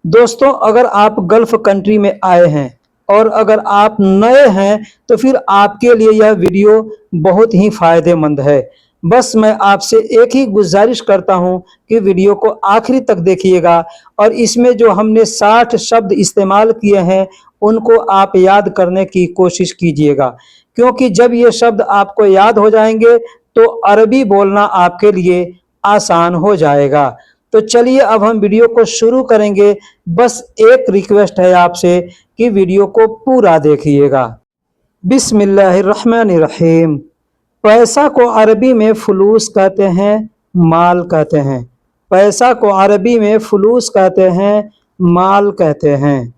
दोस्तों, अगर आप गल्फ कंट्री में आए हैं और अगर आप नए हैं तो फिर आपके लिए यह वीडियो बहुत ही फायदेमंद है। बस मैं आपसे एक ही गुजारिश करता हूं कि वीडियो को आखिरी तक देखिएगा और इसमें जो हमने 60 शब्द इस्तेमाल किए हैं उनको आप याद करने की कोशिश कीजिएगा, क्योंकि जब ये शब्द आपको याद हो जाएंगे तो अरबी बोलना आपके लिए आसान हो जाएगा। तो चलिए अब हम वीडियो को शुरू करेंगे। बस एक रिक्वेस्ट है आपसे कि वीडियो को पूरा देखिएगा। बिस्मिल्लाहिर्रहमानिर्रहीम। पैसा को अरबी में फुलूस कहते हैं, माल कहते हैं। पैसा को अरबी में फुलूस कहते हैं, माल कहते हैं।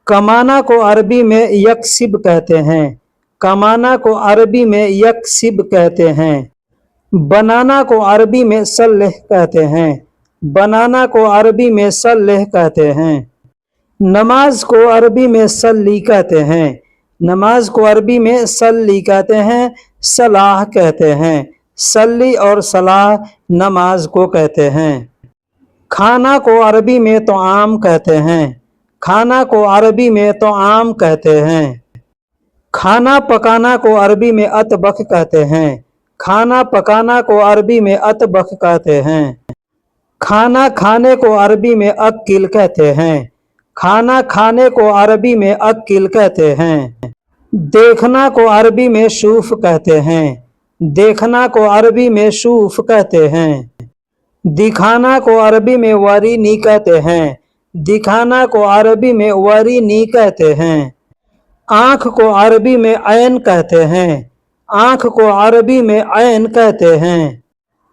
कमाना को अरबी में यकसिब कहते हैं। कमाना को अरबी में यकसिब कहते हैं। बनाना को अरबी में सल्लेह कहते हैं। बनाना को अरबी में सल्लेह कहते हैं। नमाज को अरबी में सल्ली कहते हैं। नमाज को अरबी में सल्ली कहते हैं, सलाह कहते हैं। सल्ली और सलाह नमाज को कहते हैं। खाना को अरबी में तो आम कहते हैं। खाना को अरबी में तो आम कहते हैं। खाना पकाना को अरबी में अतबख कहते हैं। खाना पकाना को अरबी में अतबख कहते हैं। खाना खाने को अरबी में अक्किल कहते हैं। खाना खाने को अरबी में अक्किल कहते हैं। देखना को अरबी में शूफ कहते हैं। देखना को अरबी में शूफ कहते हैं। दिखाना को अरबी में वरीनी कहते हैं। दिखाना को अरबी में वरीनी कहते हैं। आँख को अरबी में ऐन कहते हैं। आँख को अरबी में ऐन कहते हैं।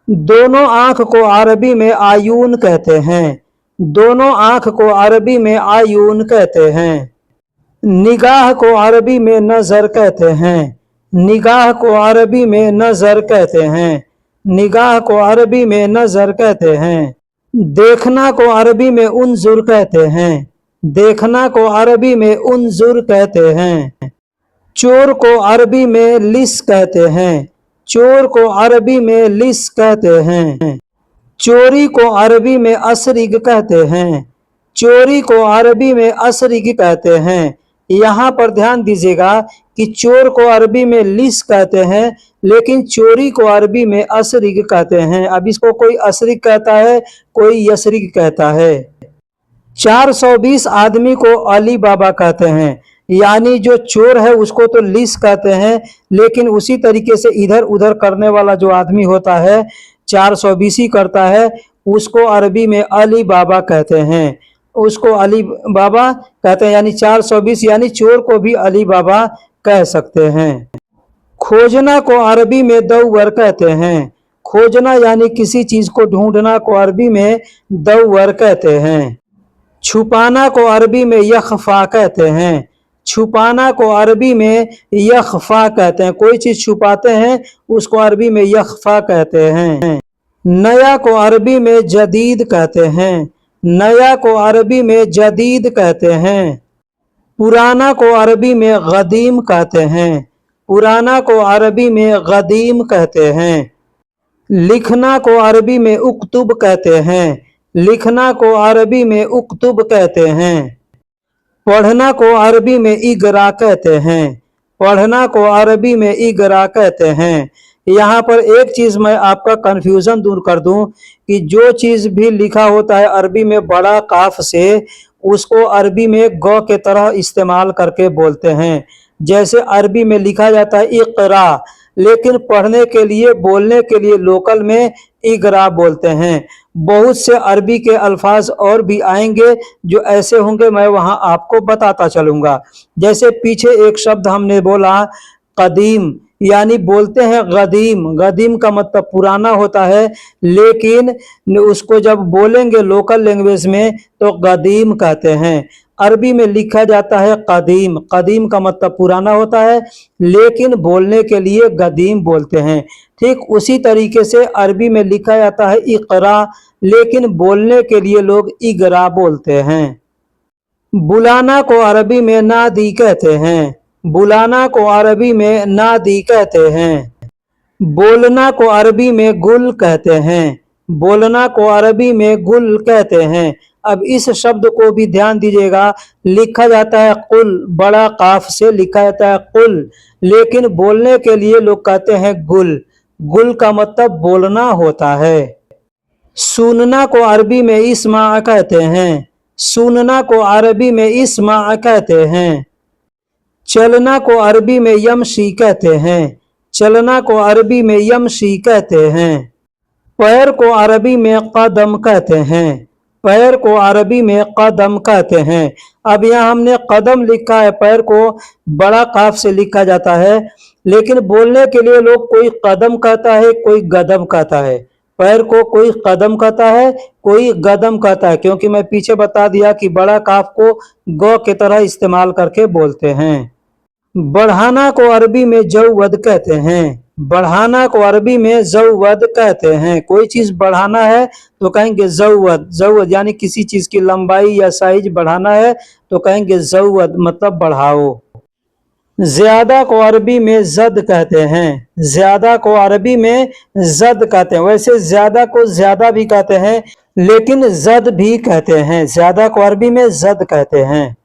दोनों आँख को अरबी में आयून कहते हैं। दोनों आँख को अरबी में आयून कहते हैं। निगाह को अरबी में नज़र कहते हैं। निगाह को अरबी में नज़र कहते हैं। निगाह को अरबी में नज़र कहते हैं। देखना को अरबी में उन्जुर कहते हैं। देखना को अरबी में उन्जुर कहते हैं। चोर को अरबी में लिस कहते हैं। चोर को अरबी में लिस कहते हैं। चोरी को अरबी में असरिग कहते हैं। चोरी को अरबी में असरिग कहते हैं। यहाँ पर ध्यान दीजिएगा कि चोर को अरबी में लिस कहते हैं, लेकिन चोरी को अरबी में असरिग कहते हैं। अब इसको कोई असरिग कहता है, कोई यसरिग कहता है। 420 आदमी को अली बाबा कहते हैं, यानी जो चोर है उसको तो लिस कहते हैं, लेकिन उसी तरीके से इधर उधर करने वाला जो आदमी होता है, 420 ही करता है, उसको अरबी में अली बाबा कहते हैं। उसको अली बाबा कहते हैं, यानी 420 यानी चोर को भी अली बाबा कह सकते हैं। खोजना को अरबी में दौवर कहते हैं। खोजना यानी किसी चीज को ढूंढना को अरबी में दौवर कहते हैं। छुपाना को अरबी में यखफा कहते हैं। छुपाना को अरबी में यखफा कहते हैं। कोई चीज छुपाते हैं उसको अरबी में यखफा कहते हैं। नया को अरबी में जदीद कहते हैं। नया को अरबी में जदीद कहते हैं। पुराना को अरबी में गदीम कहते हैं। पुराना को अरबी में गदीम कहते हैं। लिखना को अरबी में उक्तुब कहते हैं। लिखना को अरबी में उक्तुब कहते हैं। पढ़ना को अरबी में इगरा कहते हैं। पढ़ना को अरबी में इगरा कहते हैं। यहाँ पर एक चीज मैं आपका कंफ्यूजन दूर कर दूं कि जो चीज भी लिखा होता है अरबी में बड़ा काफ से, उसको अरबी में ग के तरह इस्तेमाल करके बोलते हैं। जैसे अरबी में लिखा जाता है इकरा, लेकिन पढ़ने के लिए बोलने के लिए लोकल में इगरा बोलते हैं। बहुत से अरबी के अल्फाज और भी आएंगे जो ऐसे होंगे, मैं वहां आपको बताता चलूंगा। जैसे पीछे एक शब्द हमने बोला कदीम, यानी बोलते हैं गदीम। गदीम का मतलब पुराना होता है, लेकिन उसको जब बोलेंगे लोकल लैंग्वेज में तो गदीम कहते हैं। अरबी में लिखा जाता है कदीम। कदीम का मतलब पुराना होता है, लेकिन बोलने के लिए गदीम बोलते हैं। ठीक उसी तरीके से अरबी में लिखा जाता है इकरा, लेकिन बोलने के लिए लोग इगरा बोलते हैं। बुलाना को अरबी में नादी कहते हैं। बुलाना को अरबी में नादी कहते हैं। बोलना को अरबी में गुल कहते हैं। बोलना को अरबी में गुल कहते हैं। अब इस शब्द को भी ध्यान दीजिएगा, लिखा जाता है कुल, बड़ा काफ से लिखा जाता है कुल, लेकिन बोलने के लिए लोग कहते हैं गुल। गुल का मतलब बोलना होता है। सुनना को अरबी में इस्मा कहते हैं। सुनना को अरबी में इस्मा कहते हैं। चलना को अरबी में यमशी कहते हैं। चलना को अरबी में यमशी कहते हैं। पैर को अरबी में कदम कहते हैं। पैर को अरबी में कदम कहते हैं। अब यहाँ हमने कदम लिखा है, पैर को बड़ा काफ से लिखा जाता है, लेकिन बोलने के लिए लोग कोई कदम कहता है, कोई गदम कहता है। पैर को कोई कदम कहता है, कोई गदम कहता है, क्योंकि मैं पीछे बता दिया कि बड़ा काफ को ग के तरह इस्तेमाल करके बोलते हैं। बढ़ाना को अरबी में जौवद कहते हैं। बढ़ाना को अरबी में जौवद कहते हैं। कोई चीज बढ़ाना है तो कहेंगे जौवद। जौवद यानी किसी चीज की लंबाई या साइज बढ़ाना है तो कहेंगे जौवद, मतलब बढ़ाओ। ज्यादा को अरबी में जद कहते हैं। ज्यादा को अरबी में जद कहते हैं। वैसे ज्यादा को ज्यादा भी कहते हैं, लेकिन जद भी कहते हैं। ज्यादा को अरबी में जद कहते हैं।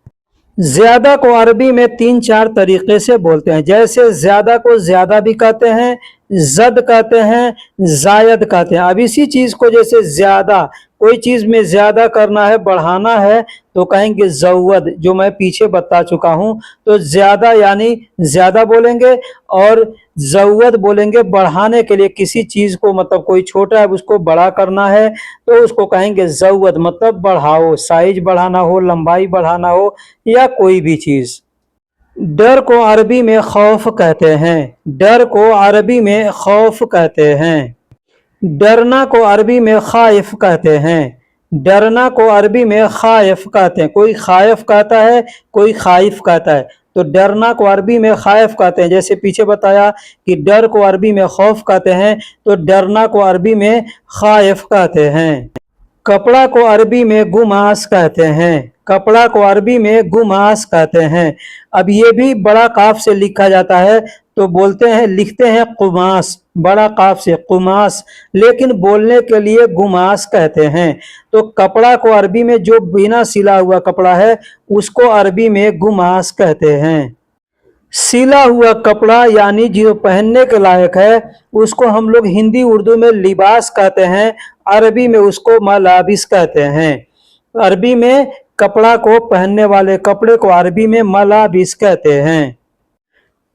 ज्यादा को अरबी में 3-4 तरीके से बोलते हैं। जैसे ज्यादा को ज्यादा भी कहते हैं, जद कहते हैं, जायद कहते हैं। अब इसी चीज को जैसे ज्यादा, कोई चीज में ज्यादा करना है, बढ़ाना है तो कहेंगे जौवद, जो मैं पीछे बता चुका हूं। तो ज्यादा यानी ज्यादा बोलेंगे, और जौवद बोलेंगे बढ़ाने के लिए किसी चीज को, मतलब कोई छोटा है उसको बड़ा करना है तो उसको कहेंगे जौवद, मतलब बढ़ाओ, साइज बढ़ाना हो, लंबाई बढ़ाना हो, या कोई भी चीज। डर को अरबी में खौफ कहते हैं। डर को अरबी में खौफ कहते हैं। डरना को अरबी में खाइफ कहते हैं। डरना को अरबी में खाइफ कहते हैं। कोई खाइफ कहता है, कोई खाइफ कहता है, तो डरना को अरबी में खाइफ कहते हैं। जैसे पीछे बताया कि डर को अरबी में खौफ कहते हैं, तो डरना को अरबी में खाइफ कहते हैं। कपड़ा को अरबी में गुमास कहते हैं। कपड़ा को अरबी में गुमास कहते हैं। अब ये भी बड़ा काफ से लिखा जाता है तो बोलते हैं, लिखते हैं कुमास, बड़ा काफ से कुमास, लेकिन बोलने के लिए गुमास कहते हैं। तो कपड़ा को अरबी में जो बिना सिला हुआ कपड़ा है उसको अरबी में गुमास कहते हैं। सिला हुआ कपड़ा यानी जो पहनने के लायक है उसको हम लोग हिंदी उर्दू में लिबास कहते हैं, अरबी में उसको मलाबिस कहते हैं। अरबी में कपड़ा को, पहनने वाले कपड़े को अरबी में मलाबिस कहते हैं।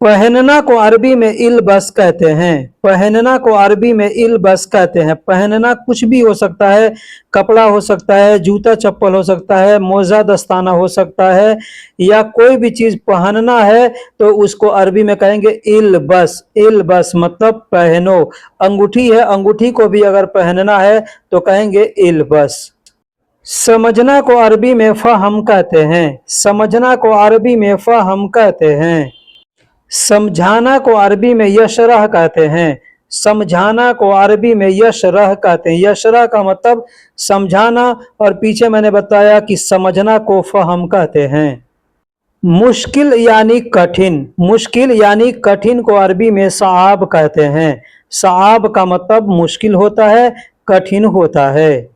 पहनना को अरबी में इल्बस कहते हैं। पहनना को अरबी में इल्बस कहते हैं। पहनना कुछ भी हो सकता है, कपड़ा हो सकता है, जूता चप्पल हो सकता है, मोजा दस्ताना हो सकता है, या कोई भी चीज पहनना है तो उसको अरबी में कहेंगे इल्बस। इल्बस मतलब पहनो। अंगूठी है, अंगूठी को भी अगर पहनना है तो कहेंगे इल्बस। समझना को अरबी में फहम कहते हैं। समझना को अरबी में फहम कहते हैं। समझाना को अरबी में यशरह कहते हैं। समझाना को अरबी में यशरह कहते हैं। यशरह का मतलब समझाना, और पीछे मैंने बताया कि समझना को फहम कहते हैं। मुश्किल यानी कठिन। मुश्किल यानी कठिन को अरबी में सआब कहते हैं। सआब का मतलब मुश्किल होता है, कठिन होता है।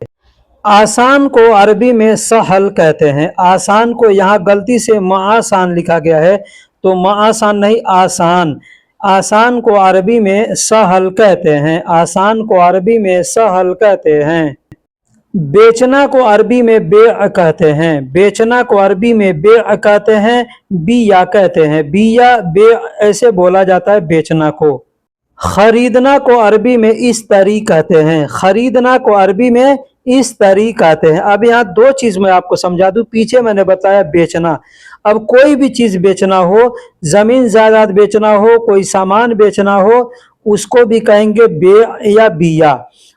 आसान को अरबी में सहल कहते हैं। आसान को यहाँ गलती से माआसान लिखा गया है, तो माआसान नहीं, आसान। आसान को अरबी में सहल कहते हैं। आसान को अरबी में सहल कहते हैं। बेचना को अरबी में बेअ कहते हैं। बेचना को अरबी में बेअ कहते हैं, बिया कहते हैं। बिया बे ऐसे बोला जाता है बेचना को। खरीदना को अरबी में इस्तरी कहते हैं। खरीदना को अरबी में इस्तरी कहते हैं। अब यहाँ दो चीज मैं आपको समझा दूं। पीछे मैंने बताया बेचना, अब कोई भी चीज बेचना हो, जमीन जायदाद बेचना हो, कोई सामान बेचना हो, उसको भी कहेंगे बे या बिया।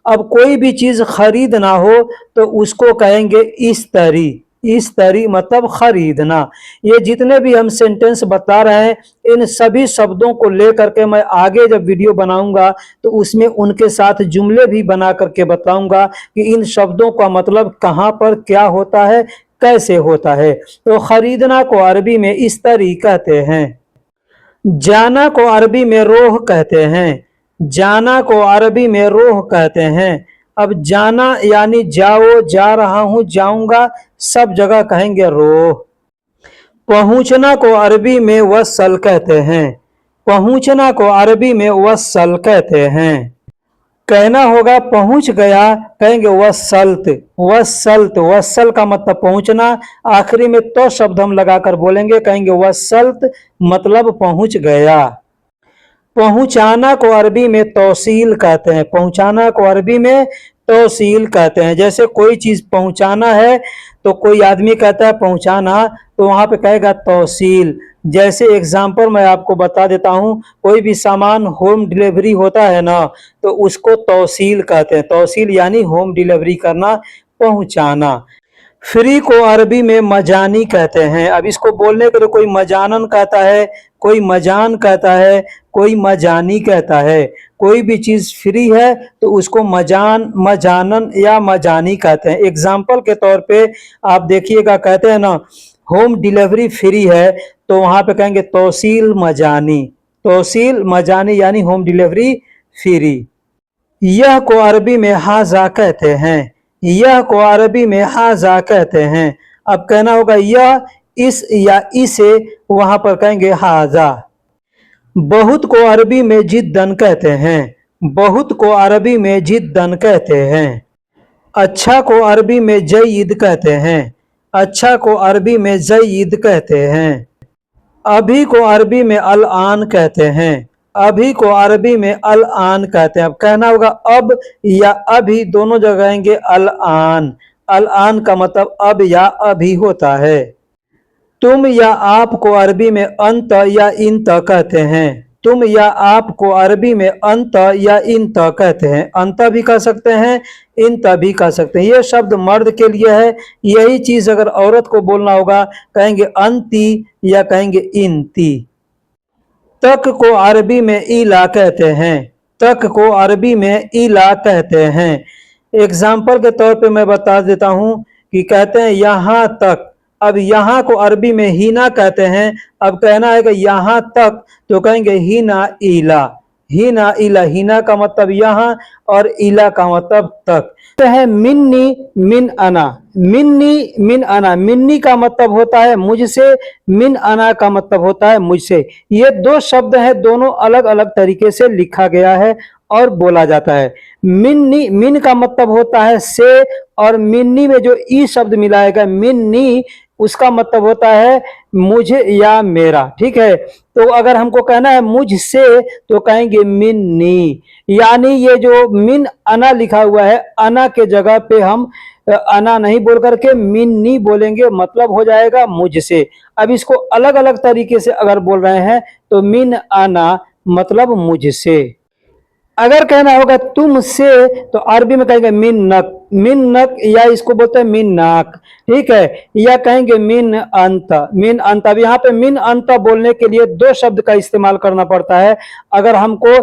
अब कोई भी चीज खरीदना हो तो उसको कहेंगे इस्तरी। इस्तरी मतलब खरीदना। ये जितने भी हम सेंटेंस बता रहे हैं, इन सभी शब्दों को लेकर के मैं आगे जब वीडियो बनाऊंगा तो उसमें उनके साथ जुमले भी बना करके बताऊंगा कि इन शब्दों का मतलब कहाँ पर क्या होता है, कैसे होता है। तो खरीदना को अरबी में इस्तरी कहते हैं। जाना को अरबी में रोह कहते हैं। जाना को अरबी में रोह कहते हैं। अब जाना यानी जाओ, जा रहा हूं, जाऊंगा, सब जगह कहेंगे रो। पहुंचना को अरबी में वसल कहते हैं। पहुंचना को अरबी में वसल कहते हैं। कहना होगा पहुंच गया, कहेंगे वसल्त। वसल्त, वसल का मतलब पहुंचना। आखिरी में तो शब्द हम लगाकर बोलेंगे, कहेंगे वसल्त, मतलब पहुंच गया। पहुंचाना को अरबी में तौसील कहते हैं। पहुंचाना को अरबी में तौसील कहते हैं। जैसे कोई चीज पहुंचाना है तो कोई आदमी कहता है पहुंचाना, तो वहां पे कहेगा तौसील। जैसे एग्जाम्पल मैं आपको बता देता हूं, कोई भी सामान होम डिलीवरी होता है ना, तो उसको तौसील कहते हैं। तौसील यानी होम डिलीवरी करना, पहुंचाना। फ्री को अरबी में मजानी कहते हैं। अब इसको बोलने के लिए कोई मजानन कहता है, कोई मजान कहता है, कोई मजानी कहता है। कोई भी चीज फ्री है तो उसको मजान, मजानन या मजानी कहते हैं। एग्जाम्पल के तौर पे आप देखिएगा, कहते हैं ना होम डिलीवरी फ्री है, तो वहां पे कहेंगे तौसील मजानी। तौसील मजानी यानी होम डिलीवरी फ्री। यह को अरबी में हाजा कहते हैं। यह को अरबी में हाजा कहते हैं। अब कहना होगा यह, इस या इसे, वहां पर कहेंगे हाजा। बहुत को अरबी में जिद्दन कहते हैं। बहुत को अरबी में जिद्दन कहते हैं। अच्छा को अरबी में जयीद कहते हैं। अच्छा को अरबी में जयीद कहते हैं। अभी को अरबी में अल आन कहते हैं। अभी को अरबी में अल आन कहते हैं। अब कहना होगा अब या अभी, दोनों जगह कहेंगे अल आन। अल आन का मतलब अब या अभी होता है। तुम या आप को अरबी में अंत या इंत कहते हैं। तुम या आप को अरबी में अंत या इंत कहते हैं। अंत भी कह सकते हैं, इंत भी कह सकते हैं। ये शब्द मर्द के लिए है। यही चीज अगर औरत को बोलना होगा, कहेंगे अंती या कहेंगे इंती। तक को अरबी में इला कहते हैं। तक को अरबी में इला कहते हैं। एग्जाम्पल के तौर पे मैं बता देता हूं कि कहते हैं यहां तक। अब यहां को अरबी में हीना कहते हैं। अब कहना है कि यहां तक, तो कहेंगे हीना इला। हीना इला, हीना का मतलब यहां और इला का मतलब तक। तो है मिन्नी मिन अना। मिन्नी मिन अना, मिन्नी का मतलब होता है मुझसे, मिन अना का मतलब होता है मुझसे। ये दो शब्द हैं, दोनों अलग अलग तरीके से लिखा गया है और बोला जाता है। मिन्नी, मिन का मतलब होता है से, और मिन्नी में जो ई शब्द मिलाएगा मिन्नी, उसका मतलब होता है मुझे या मेरा। ठीक है, तो अगर हमको कहना है मुझसे, तो कहेंगे मिन्नी। यानी ये जो मिन अना लिखा हुआ है, अना के जगह पे हम अना नहीं बोल करके मिन्नी बोलेंगे, मतलब हो जाएगा मुझसे। अब इसको अलग अलग तरीके से अगर बोल रहे हैं तो मिन अना मतलब मुझसे। अगर कहना होगा तुमसे, तो अरबी में कहेंगे मिन्नक। मिन्नक, या इसको बोलते हैं मिन्नाक। ठीक है, या कहेंगे मिन अंत। मिन अंत। अब यहाँ पे मिन अंत बोलने के लिए दो शब्द का इस्तेमाल करना पड़ता है। अगर हमको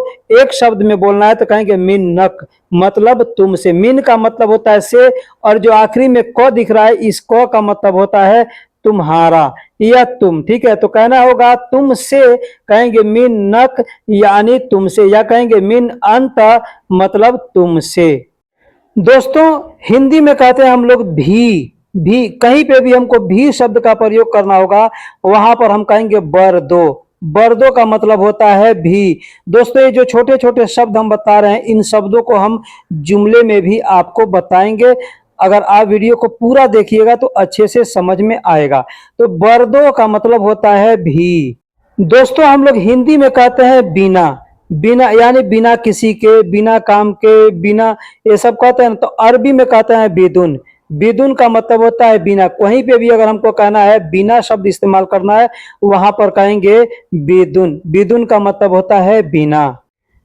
एक शब्द में बोलना है तो कहेंगे मिन्नक, मतलब तुमसे। मिन का मतलब होता है से, और जो आखिरी में क दिख रहा है, इस क का मतलब होता है तुम्हारा या तुम। ठीक है, तो कहना होगा तुमसे, कहेंगे मिन नक यानी तुमसे, या कहेंगे मिन अंत मतलब तुमसे। दोस्तों हिंदी में कहते हैं हम लोग भी। कहीं पे भी हमको भी शब्द का प्रयोग करना होगा, वहां पर हम कहेंगे बरदो। बरदो का मतलब होता है भी। दोस्तों ये जो छोटे छोटे शब्द हम बता रहे हैं, इन शब्दों को हम जुमले में भी आपको बताएंगे। अगर आप वीडियो को पूरा देखिएगा तो अच्छे से समझ में आएगा। तो बरदो का मतलब होता है भी। दोस्तों हम लोग हिंदी में कहते हैं बिना। बिना यानी बिना किसी के, बिना काम के, बिना, ये सब कहते हैं। तो अरबी में कहते हैं बिदुन। बिदुन का मतलब होता है बिना। कहीं पे भी अगर हमको कहना है बिना शब्द इस्तेमाल करना है, वहां पर कहेंगे बिदुन। बिदुन का मतलब होता है बिना।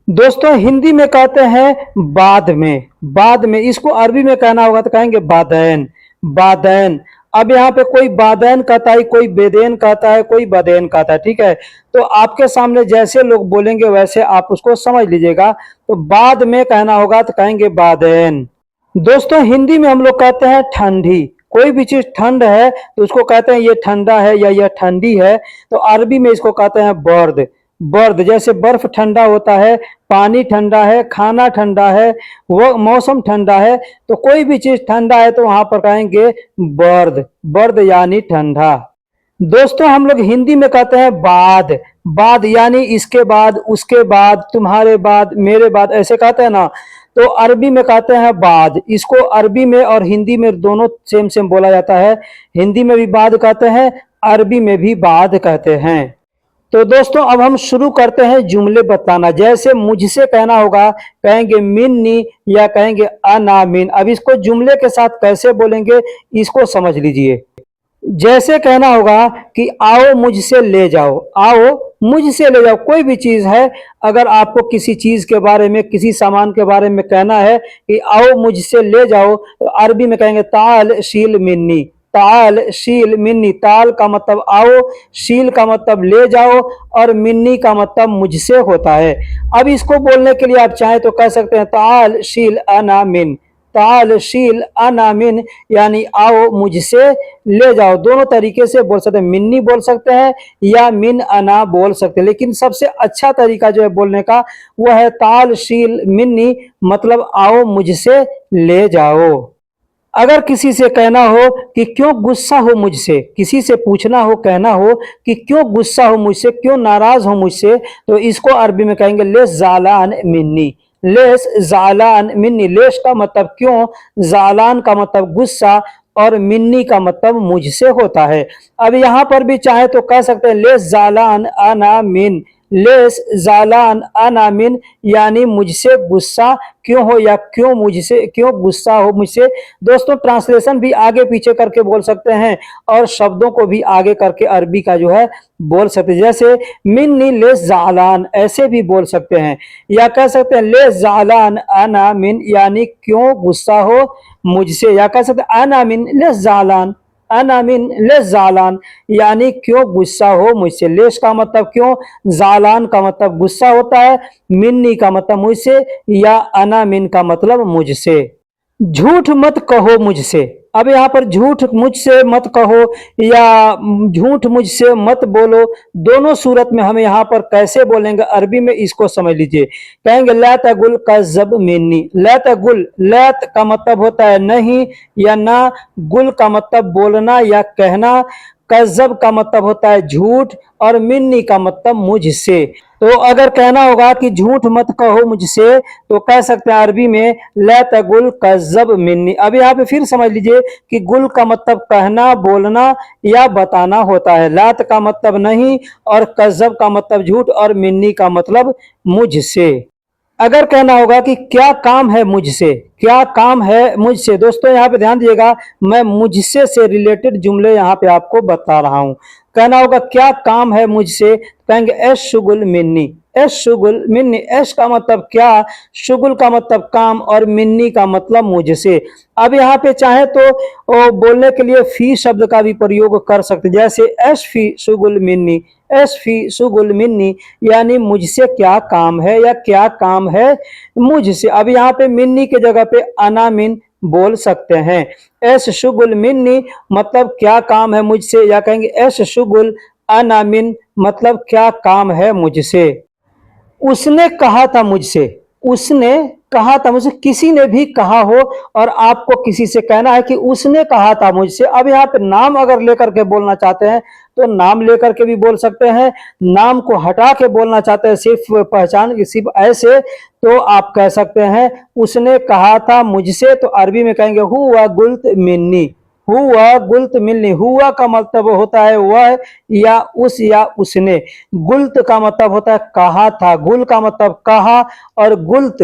दोस्तों हिंदी में कहते हैं बाद में। बाद में, इसको अरबी में कहना होगा तो कहेंगे बादैन। बादैन। अब यहाँ पे कोई बादैन कहता है, कोई बेदेन कहता है, कोई बदेन कहता है। ठीक है, तो आपके सामने जैसे लोग बोलेंगे वैसे आप उसको समझ लीजिएगा। तो बाद में कहना होगा तो कहेंगे बादैन। दोस्तों हिंदी में हम लोग कहते हैं ठंडी। कोई भी चीज ठंड है तो उसको कहते हैं ये ठंडा है या यह ठंडी है। तो अरबी में इसको कहते हैं बर्द। बर्द, जैसे बर्फ ठंडा होता है, पानी ठंडा है, खाना ठंडा है, वो मौसम ठंडा है, तो कोई भी चीज ठंडा है तो वहां पर कहेंगे बर्द, बर्द यानी ठंडा। दोस्तों हम लोग हिंदी में कहते हैं बाद, बाद यानी इसके बाद, उसके बाद, तुम्हारे बाद, मेरे बाद, ऐसे कहते हैं ना। तो अरबी में कहते हैं बाद। इसको अरबी में और हिंदी में दोनों सेम सेम बोला जाता है। हिंदी में भी बाद कहते हैं, अरबी में भी बाद कहते हैं। तो दोस्तों अब हम शुरू करते हैं जुमले बताना। जैसे मुझसे कहना होगा, कहेंगे मिन्नी या कहेंगे अना मिन। अब इसको जुमले के साथ कैसे बोलेंगे इसको समझ लीजिए। जैसे कहना होगा कि आओ मुझसे ले जाओ, आओ मुझसे ले जाओ। कोई भी चीज है, अगर आपको किसी चीज के बारे में, किसी सामान के बारे में कहना है कि आओ मुझसे ले जाओ, तो अरबी में कहेंगे ताल शील मिन्नी, ताल शील मिन्नी। ताल का मतलब आओ, शील का मतलब ले जाओ, और मिन्नी का मतलब मुझसे होता है। अब इसको बोलने के लिए आप चाहें तो कह सकते हैं ताल शील अना मिन, ताल शील अना मिन, यानी आओ मुझसे ले जाओ। दोनों तरीके से बोल सकते हैं, मिन्नी बोल सकते हैं या मिन अना बोल सकते हैं, लेकिन सबसे अच्छा तरीका जो है बोलने का वह है ताल शील मिन्नी, मतलब आओ मुझसे ले जाओ। अगर किसी से कहना हो कि क्यों गुस्सा हो मुझसे, किसी से पूछना हो, कहना हो कि क्यों गुस्सा हो मुझसे, क्यों नाराज हो मुझसे, तो इसको अरबी में कहेंगे लेस जालान मिन्नी, लेस जालान मिन्नी। लेस का मतलब क्यों, जालान का मतलब गुस्सा, और मिन्नी का मतलब मुझसे होता है। अब यहां पर भी चाहे तो कह सकते हैं लेस जालान अना मिन, लेस जालान अना मिन, यानी मुझसे गुस्सा क्यों हो या क्यों मुझसे, क्यों गुस्सा हो मुझसे। दोस्तों ट्रांसलेशन भी आगे पीछे करके बोल सकते हैं, और शब्दों को भी आगे करके अरबी का जो है बोल सकते हैं। जैसे मिन्नी लेस जालान, ऐसे भी बोल सकते हैं, या कह सकते हैं लेस जालान अना मिन, यानी क्यों गुस्सा हो मुझसे, या कह सकते हैं अना मिन लेस जालान, अना मिन लेस जालान, यानी क्यों गुस्सा हो मुझसे। लेस का मतलब क्यों, जालान का मतलब गुस्सा होता है, मिन्नी का मतलब मुझसे, या अना मिन का मतलब मुझसे। झूठ मत कहो मुझसे। अब यहाँ पर झूठ मुझसे मत कहो या झूठ मुझसे मत बोलो, दोनों सूरत में हमें यहाँ पर कैसे बोलेंगे अरबी में, इसको समझ लीजिए। कहेंगे ला तगुल कज़्ज़ब मिन्नी। ला तगुल, लैत का मतलब होता है नहीं या ना, गुल का मतलब बोलना या कहना, कज़्ज़ब का मतलब होता है झूठ, और मिन्नी का मतलब मुझसे। तो अगर कहना होगा कि झूठ मत कहो मुझसे, तो कह सकते हैं अरबी में ला तगुल कज़्ज़ब मिन्नी। अब यहाँ पे फिर समझ लीजिए कि गुल का मतलब कहना, बोलना या बताना होता है, लात का मतलब नहीं, और कज़्ज़ब का मतलब झूठ, और मिन्नी का मतलब मुझसे। अगर कहना होगा कि क्या काम है मुझसे, क्या काम है मुझसे। दोस्तों यहाँ पे ध्यान दीजिएगा, मैं मुझसे से रिलेटेड जुमले यहाँ पे आपको बता रहा हूँ। कहना होगा क्या काम है मुझसे, कहेंगे एश शुगुल मिन्नी, एश शुगुल मिन्नी। एश का मतलब क्या, शुगुल का मतलब काम, और मिन्नी का मतलब मुझसे। अब यहाँ पे चाहे तो बोलने के लिए फी शब्द का भी प्रयोग कर सकते, जैसे एश फी शुगुल मिन्नी, एश फी शुगुल मिन्नी, यानी मुझसे क्या काम है या क्या काम है मुझसे। अब यहाँ पे मिन्नी के जगह पे अना मिन बोल सकते हैं। एश शुगुल मिन्नी मतलब क्या काम है मुझसे, या कहेंगे एश शुगुल अना मिन मतलब क्या काम है मुझसे। उसने कहा था मुझसे, उसने कहा था मुझसे, किसी ने भी कहा हो और आपको किसी से कहना है कि उसने कहा था मुझसे। अब यहाँ पे नाम अगर लेकर के बोलना चाहते हैं तो नाम लेकर के भी बोल सकते हैं, नाम को हटा के बोलना चाहते हैं सिर्फ पहचान की, सिर्फ ऐसे, तो आप कह सकते हैं उसने कहा था मुझसे। तो अरबी में कहेंगे हुआ गुल्त मिन्नी, हुआ गुल्त मिलनी। हुआ का मतलब होता है वह या उस या उसने, गुल्त का मतलब होता है कहा था, गुल का मतलब कहा, और गुल्त,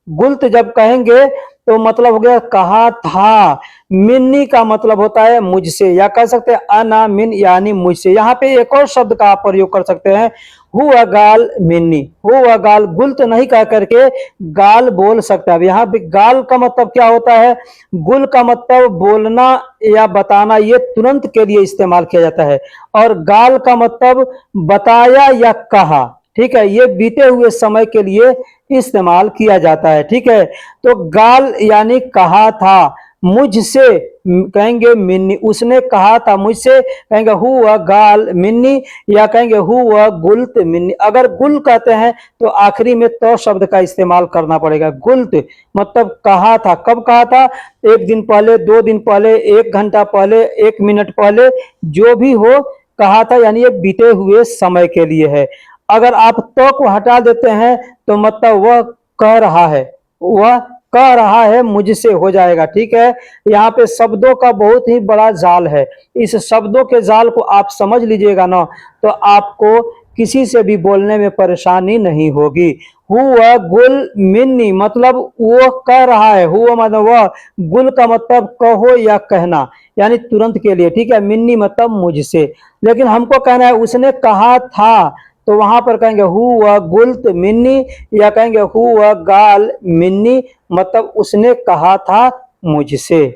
गुल्त जब कहेंगे तो मतलब हो गया कहा था। मिन्नी का मतलब होता है मुझसे, या कह सकते हैं अना मिन यानी मुझसे। यहाँ पे एक और शब्द का आप प्रयोग कर सकते हैं, हुआ गाल मिन्नी, हुआ गाल। गुल्त नहीं कह करके गाल बोल सकता है। यहाँ पे गाल का मतलब क्या होता है, गुल का मतलब बोलना या बताना, ये तुरंत के लिए इस्तेमाल किया जाता है, और गाल का मतलब बताया या कहा, ठीक है, ये बीते हुए समय के लिए इस्तेमाल किया जाता है, ठीक है। तो गाल यानी कहा था, मुझसे कहेंगे मिन्नी, उसने कहा था मुझसे, कहेंगे हुआ गाल मिन्नी, या कहेंगे हुआ गुल्त मिन्नी। अगर गुल कहते हैं तो आखिरी में तो शब्द का इस्तेमाल करना पड़ेगा। गुल्त मतलब कहा था, कब कहा था, एक दिन पहले, 2 दिन पहले, 1 घंटा पहले, 1 मिनट पहले, जो भी हो कहा था, यानी ये बीते हुए समय के लिए है। अगर आप तो को हटा देते हैं तो मतलब वह कह रहा है, वह कह रहा है मुझसे हो जाएगा। ठीक है, यहाँ पे शब्दों का बहुत ही बड़ा जाल है। इस शब्दों के जाल को आप समझ लीजिएगा ना, तो आपको किसी से भी बोलने में परेशानी नहीं होगी। हुआ गुल मिन्नी मतलब वो कह रहा है, हुआ मतलब वह, गुल का मतलब कहो या कहना, यानी तुरंत के लिए। ठीक है, मिन्नी मतलब मुझसे। लेकिन हमको कहना है उसने कहा था, तो वहां पर कहेंगे हुआ गुल्त मिन्नी, या कहेंगे हुआ गाल मिन्नी, मतलब उसने कहा था मुझसे।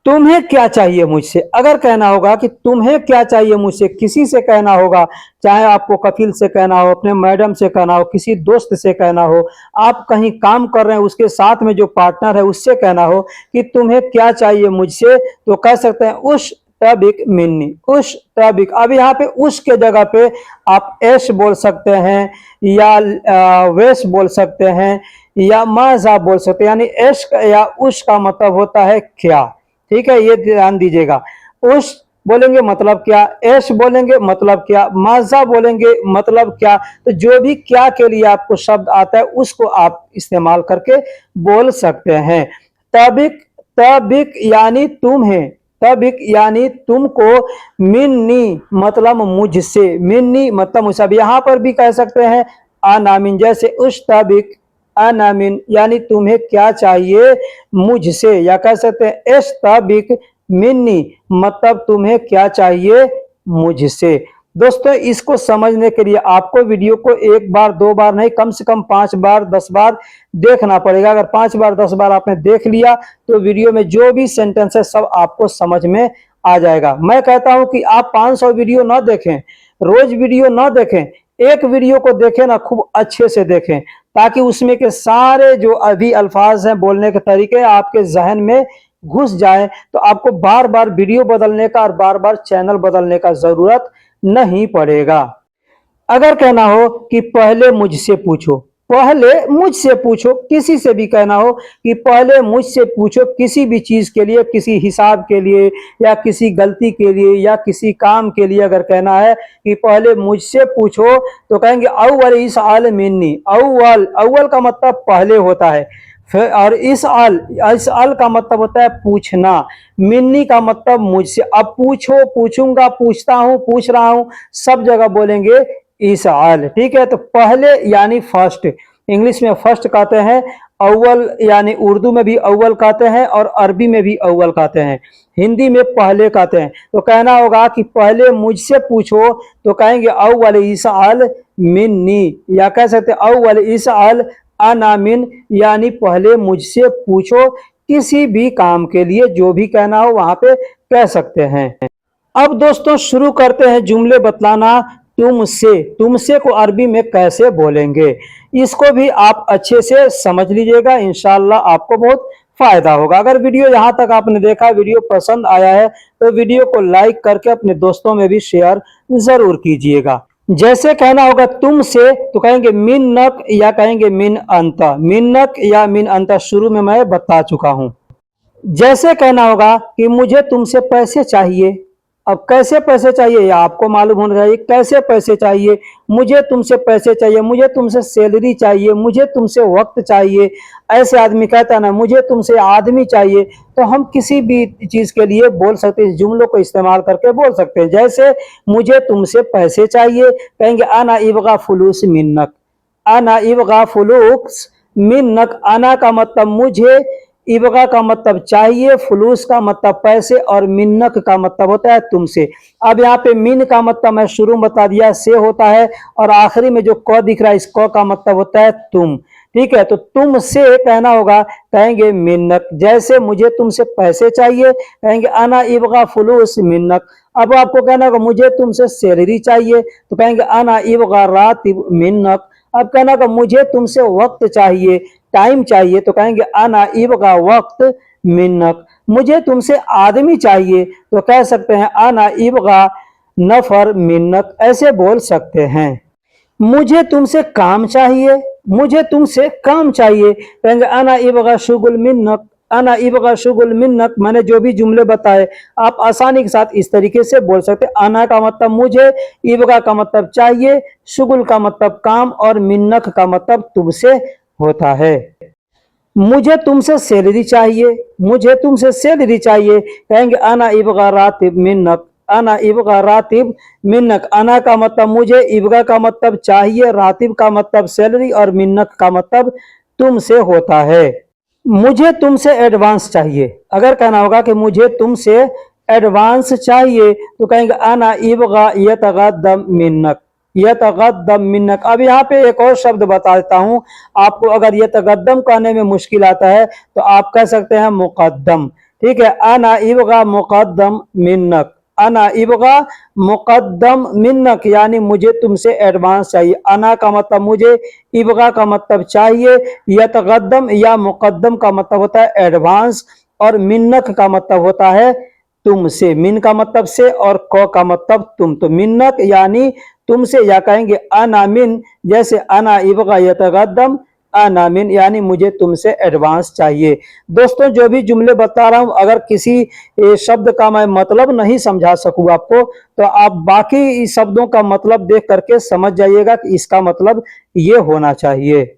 तुम्हें क्या चाहिए मुझसे, अगर कहना होगा कि तुम्हें क्या चाहिए मुझसे, किसी से कहना होगा, चाहे आपको कफिल से कहना हो, अपने मैडम से कहना हो, किसी दोस्त से कहना हो, आप कहीं काम कर रहे हैं उसके साथ में जो पार्टनर है उससे कहना हो कि तुम्हें क्या चाहिए मुझसे, तो कह सकते हैं उस तबिक मिन्नी, उस तबिक। अब यहाँ पे उस के जगह पे आप एश बोल सकते हैं, या वेश बोल सकते हैं, या माजा बोल सकते हैं। यानी एश या उस का मतलब होता है क्या। ठीक है, ये ध्यान दीजिएगा। उस बोलेंगे मतलब क्या, एश बोलेंगे मतलब क्या, माजा बोलेंगे मतलब क्या। तो जो भी क्या के लिए आपको शब्द आता है उसको आप इस्तेमाल करके बोल सकते हैं। तबिक, तबिक यानी तुम्हें, तबिक यानी तुमको, मिन्नी मतलब मुझसे, मिन्नी मतलब मुझसे। अब यहाँ पर भी कह सकते हैं अनामिन, जैसे उस तबिक अनामिन, यानी तुम्हें क्या चाहिए मुझसे, या कह सकते हैं एस्तबिक मिन्नी मतलब तुम्हें क्या चाहिए मुझसे। दोस्तों, इसको समझने के लिए आपको वीडियो को 1 बार 2 बार नहीं, कम से कम 5 बार 10 बार देखना पड़ेगा। अगर 5 बार 10 बार आपने देख लिया तो वीडियो में जो भी सेंटेंस है सब आपको समझ में आ जाएगा। मैं कहता हूं कि आप 500 वीडियो ना देखें, रोज वीडियो ना देखें, एक वीडियो को देखें ना, खूब अच्छे से देखें, ताकि उसमें के सारे जो अभी अल्फाज हैं, बोलने के तरीके आपके जहन में घुस जाए, तो आपको बार बार वीडियो बदलने का और बार बार चैनल बदलने का जरूरत नहीं पड़ेगा। अगर कहना हो कि पहले मुझसे पूछो, पहले मुझसे पूछो, किसी से भी कहना हो कि पहले मुझसे पूछो, किसी भी चीज के लिए, किसी हिसाब के लिए, या किसी गलती के लिए, या किसी काम के लिए अगर कहना है कि पहले मुझसे पूछो, तो कहेंगे अव्वल इस आल मिन्नी। अव्वल, अव्वल का मतलब पहले होता है, फिर और इस अल का मतलब होता है पूछना, मिन्नी का मतलब मुझसे। अब पूछो, पूछूंगा, पूछता हूं, पूछ रहा हूं, सब जगह बोलेंगे इस आल। ठीक है, तो पहले यानी फर्स्ट, इंग्लिश में फर्स्ट कहते हैं, अव्वल यानी उर्दू में भी अव्वल कहते हैं और अरबी में भी अव्वल कहते हैं, हिंदी में पहले कहते हैं। तो कहना होगा कि पहले मुझसे पूछो, तो कहेंगे अव्वल इस आल मिन्नी, या कह सकते अव्वल इस आल अनामिन, यानी पहले मुझसे पूछो, किसी भी काम के लिए जो भी कहना हो वहां पे कह सकते हैं। अब दोस्तों शुरू करते हैं जुमले बतलाना। तुमसे, तुमसे को अरबी में कैसे बोलेंगे, इसको भी आप अच्छे से समझ लीजिएगा, इंशाल्लाह आपको बहुत फायदा होगा। अगर वीडियो यहाँ तक आपने देखा, वीडियो पसंद आया है, तो वीडियो को लाइक करके अपने दोस्तों में भी शेयर जरूर कीजिएगा। जैसे कहना होगा तुमसे, तो कहेंगे मिन्नक, या कहेंगे मिन अंत, मिन्नक या मिन अंत शुरू में मैं बता चुका हूं। जैसे कहना होगा कि मुझे तुमसे पैसे चाहिए। अब कैसे पैसे चाहिए ये आपको मालूम होना चाहिए, कैसे पैसे चाहिए, मुझे तुमसे पैसे चाहिए, मुझे तुमसे सैलरी चाहिए, मुझे तुमसे वक्त चाहिए। ऐसे आदमी कहता है ना मुझे तुमसे आदमी चाहिए, तो हम किसी भी चीज के लिए बोल सकते हैं, जुमलों को इस्तेमाल करके बोल सकते हैं। जैसे मुझे तुमसे पैसे चाहिए, कहेंगे अना इबगा फुलूस मिन्नक, अना इबगा फुलूस मिन्नक। अना का मतलब मुझे, इबगा का मतलब चाहिए, फुलूस का मतलब पैसे, और मिन्नक का मतलब होता है तुमसे। अब यहाँ पे मिन का मतलब मैं शुरू में बता दिया से होता है, और आखिरी में जो क दिख रहा है इस क का मतलब होता है तुम। ठीक है, तो तुमसे कहना होगा, कहेंगे मिन्नक। जैसे मुझे तुमसे पैसे चाहिए, कहेंगे अना इबगा फुलूस मिन्नक। अब आपको कहना होगा मुझे तुमसे सैलरी चाहिए, तो कहेंगे अना इबगा रातिब मिन्नक। अब कहना होगा मुझे तुमसे वक्त चाहिए, टाइम चाहिए, तो कहेंगे अना इबगा वक्त मिन्नक। मुझे तुमसे आदमी चाहिए तो कह सकते हैं आना इबगा नफर मिन्नक, ऐसे बोल सकते हैं। मुझे तुमसे काम चाहिए, मुझे तुमसे काम चाहिए, कहेंगे अना इबगा शुगुल मिन्नक। अना इबगा शुगुल मिन्नक, मैंने जो भी जुमले बताए आप आसानी के साथ इस तरीके से बोल सकते हैं। अना का मतलब मुझे, इबगा का मतलब चाहिए, शुगुल का मतलब काम और मिन्नक का मतलब तुमसे होता है। मुझे तुमसे सैलरी चाहिए, मुझे तुमसे सैलरी चाहिए, कहेंगे अना इबगा रातिब मिन्नक। अना इबगा रातिब मिन्नक। अना का मतलब मुझे, इबगा का मतलब चाहिए, रातिब का मतलब सैलरी और मिन्नक का मतलब तुमसे होता है। मुझे तुमसे एडवांस चाहिए, अगर कहना होगा कि मुझे तुमसे एडवांस चाहिए तो कहेंगे अना इबगा यतगद्दम मिन्नक। यतगद्दम मिन्नक। अब यहाँ पे एक और शब्द बता देता हूँ आपको, अगर यतगद्दम कहने में मुश्किल आता है तो आप कह सकते हैं मुकद्दम। ठीक है, अना इबगा मुकद्दम मिन्नक। अना इबगा मुकद्दम मिन्नक, यानी मुझे तुमसे एडवांस चाहिए। अना का मतलब मुझे, इबगा का मतलब चाहिए, यतगद्दम या मुकद्दम का मतलब होता है एडवांस और मिन्नक का मतलब होता है तुमसे। मिन का मतलब से और क का मतलब तुम। तो मिन्नक यानी तुमसे, या कहेंगे अना मिन, जैसे अना इबगा यतगद्दम अना मिन, यानी मुझे तुमसे एडवांस चाहिए। दोस्तों जो भी जुमले बता रहा हूं, अगर किसी शब्द का मैं मतलब नहीं समझा सकूं आपको तो आप बाकी शब्दों का मतलब देख करके समझ जाइएगा कि इसका मतलब ये होना चाहिए।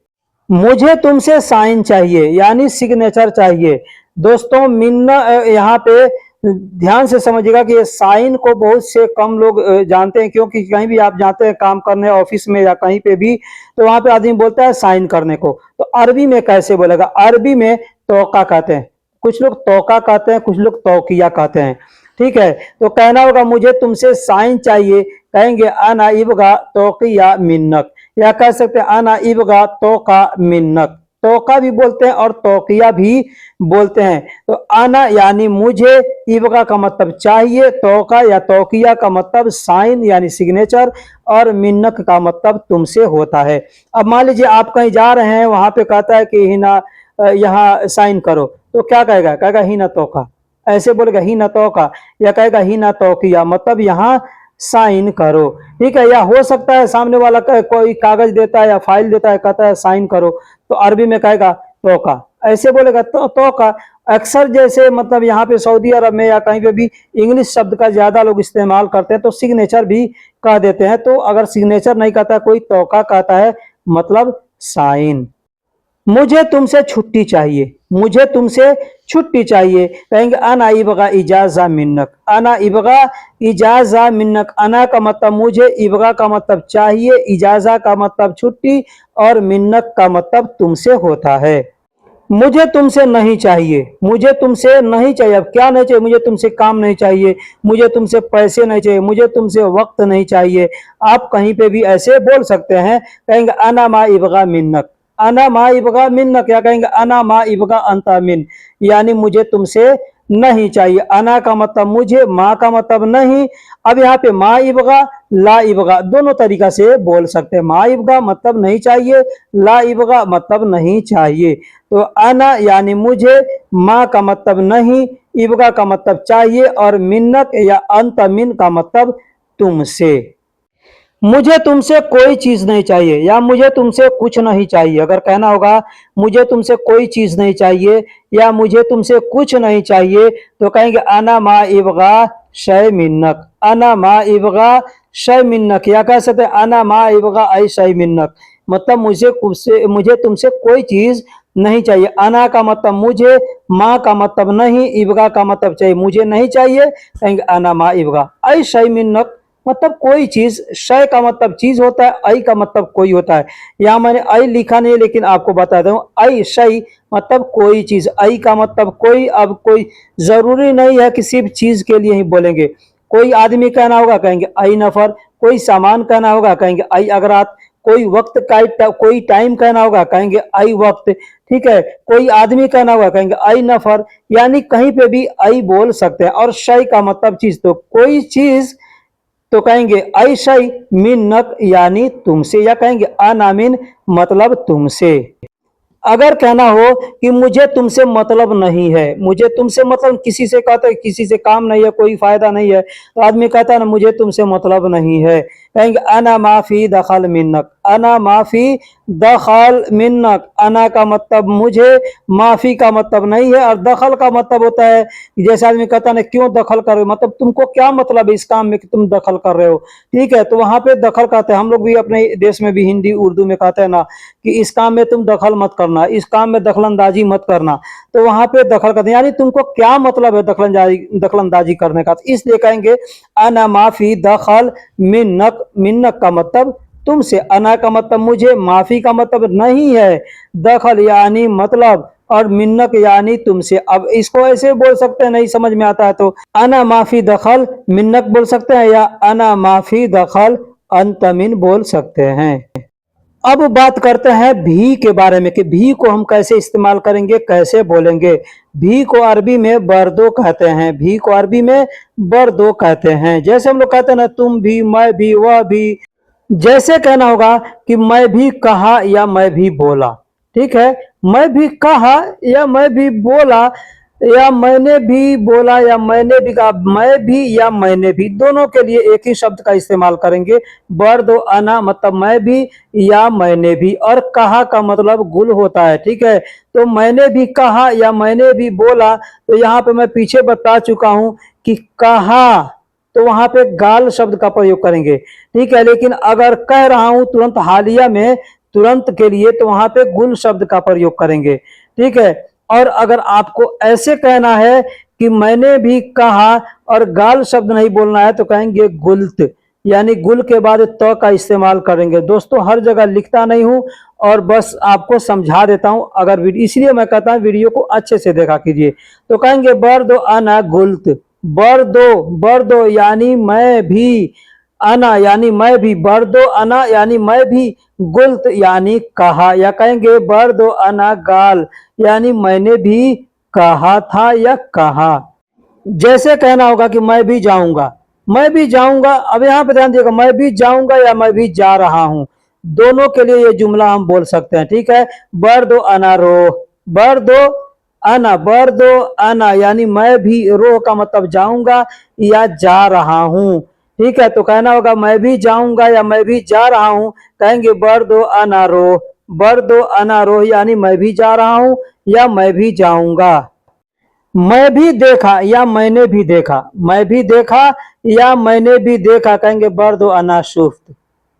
मुझे तुमसे साइन चाहिए यानी सिग्नेचर चाहिए। दोस्तों मिन्ना यहाँ पे ध्यान से समझिएगा कि ये साइन को बहुत से कम लोग जानते हैं, क्योंकि कहीं भी आप जाते हैं काम करने ऑफिस में या कहीं पे भी तो वहां पे आदमी बोलता है साइन करने को। तो अरबी में कैसे बोलेगा? अरबी में तौका कहते हैं, कुछ लोग तौका कहते हैं, कुछ लोग तौकिया कहते हैं। ठीक है, तो कहना होगा मुझे तुमसे साइन चाहिए, कहेंगे अना इबगा तौकिया मिन्नक, या कह सकते हैं अना इबगा तौका मिन्नक। तौका भी बोलते हैं और तौकिया भी बोलते हैं। तो आना यानी मुझे, इबगा का मतलब चाहिए, तौका या तौकिया का मतलब साइन यानी सिग्नेचर और मिन्नक का मतलब तुमसे होता है। अब मान लीजिए आप कहीं जा रहे हैं, वहां पे कहता है कि हिना यहाँ साइन करो, तो क्या कहेगा? कहेगा हिना तौका, ऐसे बोलेगा हिना तौका, या कहेगा हिना तौकिया, मतलब यहाँ साइन करो। ठीक है, या हो सकता है सामने वाला कोई कागज देता है या फाइल देता है, कहता है साइन करो, तो अरबी में कहेगा तौका, ऐसे बोलेगा तो तौका। अक्सर जैसे मतलब यहाँ पे सऊदी अरब में या कहीं पे भी इंग्लिश शब्द का ज्यादा लोग इस्तेमाल करते हैं तो सिग्नेचर भी कह देते हैं। तो अगर सिग्नेचर नहीं कहता कोई, तौका कहता है, मतलब साइन। मुझे तुमसे छुट्टी चाहिए, मुझे तुमसे छुट्टी चाहिए, कहेंगे अना इबगा इजाजा मिन्नक। अना इबगा इजाजा मिन्नक। अना का मतलब मुझे, इबगा का मतलब चाहिए, इजाजा का मतलब छुट्टी और मिन्नक का मतलब तुमसे होता है। मुझे तुमसे नहीं चाहिए, मुझे तुमसे नहीं चाहिए। अब क्या नहीं चाहिए? मुझे तुमसे काम नहीं चाहिए, मुझे तुमसे पैसे नहीं चाहिए, मुझे तुमसे वक्त नहीं चाहिए। आप कहीं पे भी ऐसे बोल सकते हैं, कहेंगे अना मा इबगा मिन्नक। अना मा इबगा मिन्नक, या कहेंगे अना मा इबगा अंता मिन, यानी मुझे तुमसे नहीं चाहिए। अना का मतलब मुझे, माँ का मतलब नहीं। अब यहाँ पे मा इबगा ला इबगा दोनों तरीका से बोल सकते हैं। मा इबगा मतलब नहीं चाहिए, ला इबगा मतलब नहीं चाहिए। तो अना यानी मुझे, माँ का मतलब नहीं, इबगा का मतलब चाहिए और मिन्नक या अंत मिन का मतलब तुमसे। मुझे तुमसे कोई चीज नहीं चाहिए या मुझे तुमसे कुछ नहीं चाहिए, अगर कहना होगा मुझे तुमसे कोई चीज नहीं चाहिए या मुझे तुमसे कुछ नहीं चाहिए तो कहेंगे अना मा इबगा शय मिन्नक। अना मा इबगा शय मिन्नक, या कह सकते अना मा इबगा आई शय मिन्नक, मतलब मुझे तुमसे कोई चीज नहीं चाहिए। अना का मतलब मुझे, माँ का मतलब नहीं, इबगा का मतलब चाहिए, मुझे नहीं चाहिए, कहेंगे अना मा इबगा आई शय मिन्नक, मतलब कोई चीज। शय का मतलब चीज होता है, आई का मतलब कोई होता है। यहाँ मैंने आई लिखा नहीं है लेकिन आपको बता दूं, आई शय मतलब कोई चीज, आई का मतलब कोई। अब कोई जरूरी नहीं है कि सिर्फ चीज के लिए ही बोलेंगे। कोई आदमी कहना होगा कहेंगे आई नफर, कोई सामान कहना होगा कहेंगे आई अगरात, कोई वक्त का कोई टाइम कहना होगा कहेंगे आई वक्त। ठीक है, कोई आदमी कहना होगा कहेंगे आई नफर, यानी कहीं पे भी आई बोल सकते हैं। और शय का मतलब चीज, तो कोई चीज तो कहेंगे आई शय मिन्नक यानी तुमसे, या कहेंगे अनामिन मतलब तुमसे। अगर कहना हो कि मुझे तुमसे मतलब नहीं है, मुझे तुमसे मतलब, किसी से कहते हैं किसी से काम नहीं है, कोई फायदा नहीं है, तो आदमी कहता है ना मुझे तुमसे मतलब नहीं है, कहेंगे अना माफी दखल मिन्नक, अना माफी दखल मिन्नक। अना का मतलब मुझे, माफी का मतलब नहीं है, और दखल का मतलब होता है जैसे आदमी कहता है ना क्यों दखल कर रहे हो, मतलब तुमको क्या मतलब है इस काम में कि तुम दखल कर रहे हो। ठीक है, तो वहां पे दखल कहते हैं, हम लोग भी अपने देश में भी हिंदी उर्दू में कहते हैं ना कि इस काम में तुम दखल मत करना, इस काम में दखलंदाजी मत करना, तो वहां पे दखल करते हैं, यानी तुमको क्या मतलब है दखलंदाजी करने का, तो इसलिए कहेंगे अना माफी दखल मिन्नक। मिन्नक का मतलब तुमसे, अना का मतलब मुझे, माफी का मतलब नहीं है, दखल यानी मतलब, और मिन्नक यानी तुमसे। अब इसको ऐसे बोल सकते हैं, नहीं समझ में आता है तो अना माफी दखल मिन्नक बोल सकते हैं, या अना माफी दखल अंतमिन बोल सकते हैं। अब बात करते हैं भी के बारे में कि भी को हम कैसे इस्तेमाल करेंगे, कैसे बोलेंगे। भी को अरबी में बर्दो कहते हैं, भी को अरबी में बर्दो कहते हैं। जैसे हम लोग कहते हैं ना तुम भी, मैं भी, वह भी, जैसे कहना होगा कि मैं भी कहा या मैं भी बोला। ठीक है, मैं भी कहा या मैं भी बोला, या मैंने भी बोला या मैंने भी कहा, मैं भी या मैंने भी, दोनों के लिए एक ही शब्द का इस्तेमाल करेंगे। बर्द अना मतलब मैं भी या मैंने भी, और कहा का मतलब गुल होता है। ठीक है, तो मैंने भी कहा या मैंने भी बोला, तो यहाँ पे मैं पीछे बता चुका हूं कि कहा, तो वहां पे गाल शब्द का प्रयोग करेंगे। ठीक है, लेकिन अगर कह रहा हूं तुरंत हालिया में, तुरंत के लिए, तो वहां पे गुल शब्द का प्रयोग करेंगे। ठीक है, और अगर आपको ऐसे कहना है कि मैंने भी कहा और गाल शब्द नहीं बोलना है, तो कहेंगे गुल्त, यानी गुल के बाद त का इस्तेमाल करेंगे। दोस्तों हर जगह लिखता नहीं हूं, और बस आपको समझा देता हूं, अगर इसलिए मैं कहता हूं वीडियो को अच्छे से देखा कीजिए। तो कहेंगे बर्दो अना गुल्त, बर्दो, बर्दो यानी मैं भी, अना यानी मैं भी, बर्दो अना यानी मैं भी, गुल्त यानी कहा, या कहेंगे बर्दो अना गाल यानी मैंने भी कहा था या कहा। जैसे कहना होगा कि मैं भी जाऊंगा, मैं भी जाऊंगा। अब यहाँ पे ध्यान दिएगा, मैं भी जाऊंगा या मैं भी जा रहा हूं, दोनों के लिए ये जुमला हम बोल सकते हैं। ठीक है, बर्दो अना रोह, बर्दो अना, बर्दो अना यानी मैं भी, रोह का मतलब जाऊंगा या जा रहा हूं। ठीक है, तो कहना होगा मैं भी जाऊंगा या मैं भी जा रहा हूं, कहेंगे बर्दो अना रोह, बर्दो अना रोह यानी मैं भी जा रहा हूं या मैं भी जाऊंगा। मैं भी देखा या मैंने भी देखा, मैं भी देखा या मैंने भी देखा, कहेंगे बर्दो अना शुफ्त,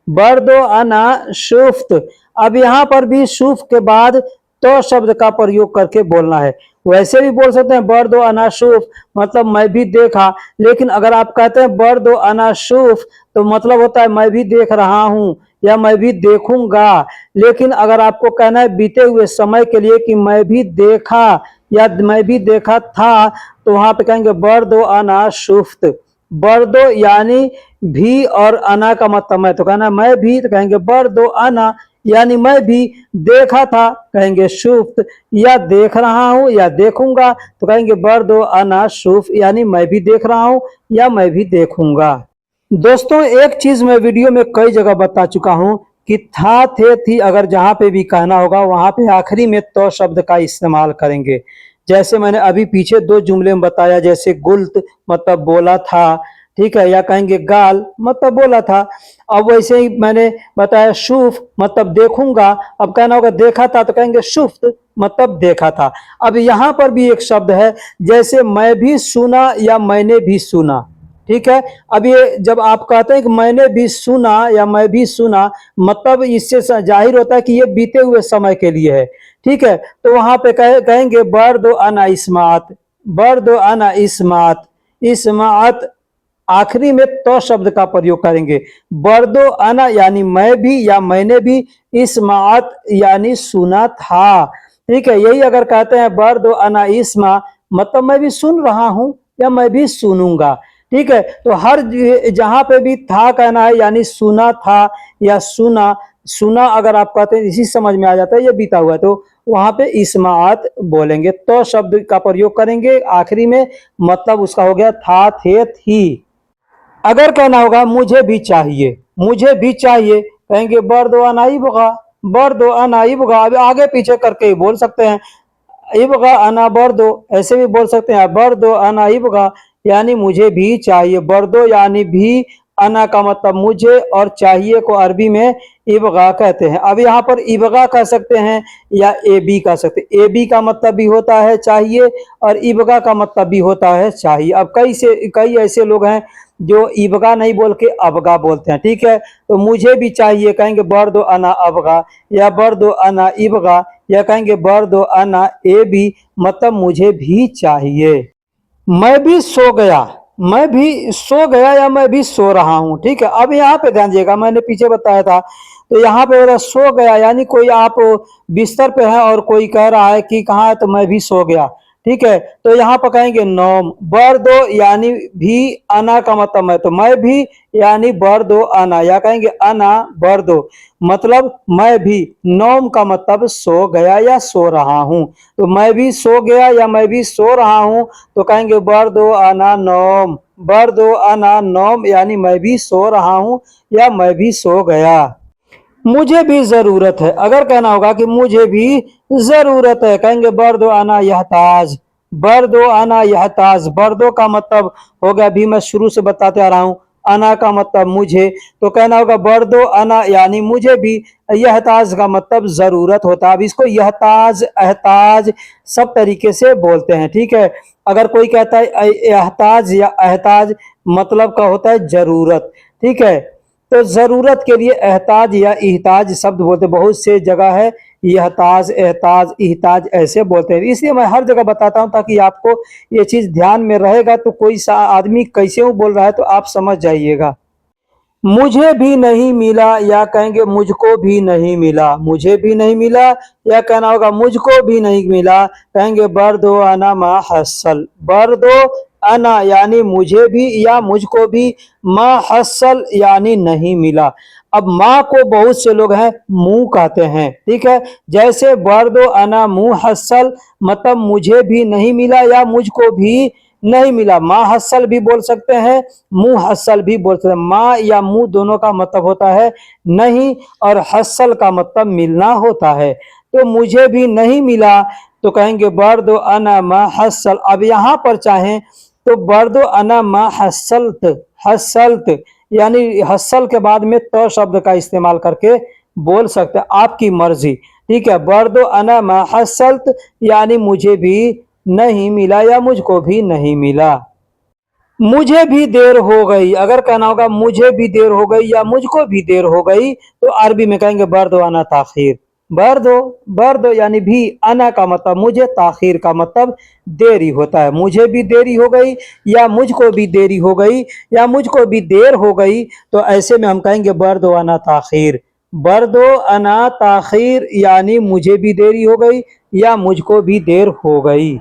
बर्दो अना शुफ्त। अब यहां पर भी शुफ के बाद तो शब्द का प्रयोग करके बोलना है। वैसे भी बोल सकते हैं बर्दो अना शुफ, मतलब मैं भी देखा, लेकिन अगर आप कहते हैं बर्दो अना शुफ, तो मतलब होता है मैं भी देख रहा हूं या मैं भी देखूंगा। लेकिन अगर आपको कहना है बीते हुए समय के लिए कि मैं भी देखा या मैं भी देखा था, तो वहां पे कहेंगे बर्दो अना शुफ्त। बर्दो यानी भी, और अना का मतलब मैं, तो कहना मैं भी, तो कहेंगे बर्दो अना यानी मैं भी देखा था, कहेंगे शुफ्त, या देख रहा हूं या देखूंगा, तो कहेंगे बर्दो अना शुफ यानी मैं भी देख रहा हूं या मैं भी देखूंगा। दोस्तों एक चीज मैं वीडियो में कई जगह बता चुका हूं कि था, थे, थी, अगर जहां पे भी कहना होगा वहां पे आखिरी में तो शब्द का इस्तेमाल करेंगे। जैसे मैंने अभी पीछे दो जुमले में बताया, जैसे गुल्त मतलब बोला था, ठीक है, या कहेंगे गाल मतलब बोला था। अब वैसे ही मैंने बताया शूफ मतलब देखूंगा, अब कहना होगा देखा था, तो कहेंगे शुफ्त मतलब देखा था। अब यहाँ पर भी एक शब्द है, जैसे मैं भी सुना या मैंने भी सुना। ठीक है, अब ये जब आप कहते हैं कि मैंने भी सुना या मैं भी सुना, मतलब इससे जाहिर होता है कि ये बीते हुए समय के लिए है। ठीक है, तो वहां पे कहेंगे बर्दो अना इस्मात, बर्दो अना इस्मात, इस्मात आखिरी में तो शब्द का प्रयोग करेंगे। बर्दो अना यानी मैं भी या मैंने भी, इस्मात यानी सुना था। ठीक है, यही अगर कहते हैं बर्दो अना इस्मा, मतलब मैं भी सुन रहा हूं या मैं भी सुनूंगा। ठीक है, तो हर जहां पे भी था कहना है यानी सुना था या सुना, सुना अगर आप कहते हैं इसी समझ में आ जाता है ये बीता हुआ, तो वहां पे इस्मात बोलेंगे, तो शब्द का प्रयोग करेंगे आखिरी में, मतलब उसका हो गया था, थे, थी। अगर कहना होगा मुझे भी चाहिए, मुझे भी चाहिए, कहेंगे बर्दो अना इबगा, बर्दो अना इबगा, अभी आगे पीछे करके ही बोल सकते हैं। इबगा अना बर्दो ऐसे भी बोल सकते हैं, बर्दो अना इबगा यानी मुझे भी चाहिए, बर्दो यानी भी, अना का मतलब मुझे, और चाहिए को अरबी में इबगा कहते हैं। अब यहाँ पर इबगा कह सकते हैं या ए बी कह सकते हैं। ए बी का मतलब भी होता है चाहिए और इबगा का मतलब भी होता है चाहिए। अब कई ऐसे लोग हैं जो इबगा नहीं बोल के अबगा बोलते हैं, ठीक है। तो मुझे भी चाहिए कहेंगे बर्दो अना अबगा, या बर्दो अना इबगा, या कहेंगे बर्दो अना ए बी, मतलब मुझे भी चाहिए। मैं भी सो गया, मैं भी सो गया या मैं भी सो रहा हूँ, ठीक है। अब यहाँ पे ध्यान दीजिएगा, मैंने पीछे बताया था, तो यहाँ पे बोला सो गया यानी कोई आप बिस्तर पे है और कोई कह रहा है कि कहाँ है, तो मैं भी सो गया, ठीक है। तो यहाँ पर कहेंगे नौम, बर दो यानी भी, अना का मतलब है, तो मैं भी यानी बर दो अना, या कहेंगे अना बर दो मतलब मैं भी, नौम का मतलब सो गया या सो रहा हूँ। तो मैं भी सो गया या मैं भी सो रहा हूँ, तो कहेंगे बर दो अना नौम, बर दो अना नौम यानी मैं भी सो रहा हूँ या मैं भी सो गया। मुझे भी जरूरत है, अगर कहना होगा कि मुझे भी जरूरत है, कहेंगे बर्दो आना यहताज, बर्दो आना यहताज। बर्दो का मतलब हो गया, भी मैं शुरू से बताते आ रहा हूँ, अना का मतलब मुझे, तो कहना होगा बर्दो अना यानी मुझे भी, यहताज का मतलब जरूरत होता है। अब इसको यहताज एहताज सब तरीके से बोलते हैं, ठीक है। अगर कोई कहता है एहताज या एहताज, मतलब का होता है जरूरत, ठीक है। तो जरूरत के लिए एहताज या इहताज शब्द बोलते, बहुत से जगह है यहताज एहताज इहताज ऐसे बोलते हैं, इसलिए मैं हर जगह बताता हूं ताकि आपको ये चीज ध्यान में रहेगा, तो कोई सा आदमी कैसे वो बोल रहा है तो आप समझ जाइएगा। मुझे भी नहीं मिला, या कहेंगे मुझको भी नहीं मिला, मुझे भी नहीं मिला, या कहना होगा मुझको भी नहीं मिला, कहेंगे बर्दो अना मा हसल, बर्दो अना यानी मुझे भी या मुझको भी, मा हसल यानी नहीं मिला। अब माँ को बहुत से लोग हैं मुंह कहते हैं, ठीक है। जैसे बर्दो अना मुंह हसल मतलब मुझे भी नहीं मिला या मुझको भी नहीं मिला। माँ हसल भी बोल सकते हैं, मुंह हसल भी बोल सकते हैं। माँ या मुंह दोनों का मतलब होता है नहीं, और हसल का मतलब मिलना होता है। तो मुझे भी नहीं मिला, तो कहेंगे बर्दो अना मा हसल। अब यहाँ पर चाहें तो बर्दो अना मा हसलत, हसलत यानी हसल के बाद में तो शब्द का इस्तेमाल करके बोल सकते हैं, आपकी मर्जी, ठीक है। बर्दो अना मा हसलत यानी मुझे भी नहीं मिला या मुझको भी नहीं मिला। मुझे भी देर हो गई, अगर कहना होगा मुझे भी देर हो गई या मुझको भी देर हो गई, तो अरबी में कहेंगे बर्दो अना ताखिर। बर्दो, बर्दो यानी भी, अना का मतलब मुझे, ताखिर का मतलब देरी होता है। मुझे भी देरी हो गई या मुझको भी देरी हो गई या मुझको भी देर हो गई, तो ऐसे में हम कहेंगे बर्दो अना ताखिर। बर्दो अना ताखिर यानी मुझे भी देरी हो गई या मुझको भी देर हो गई।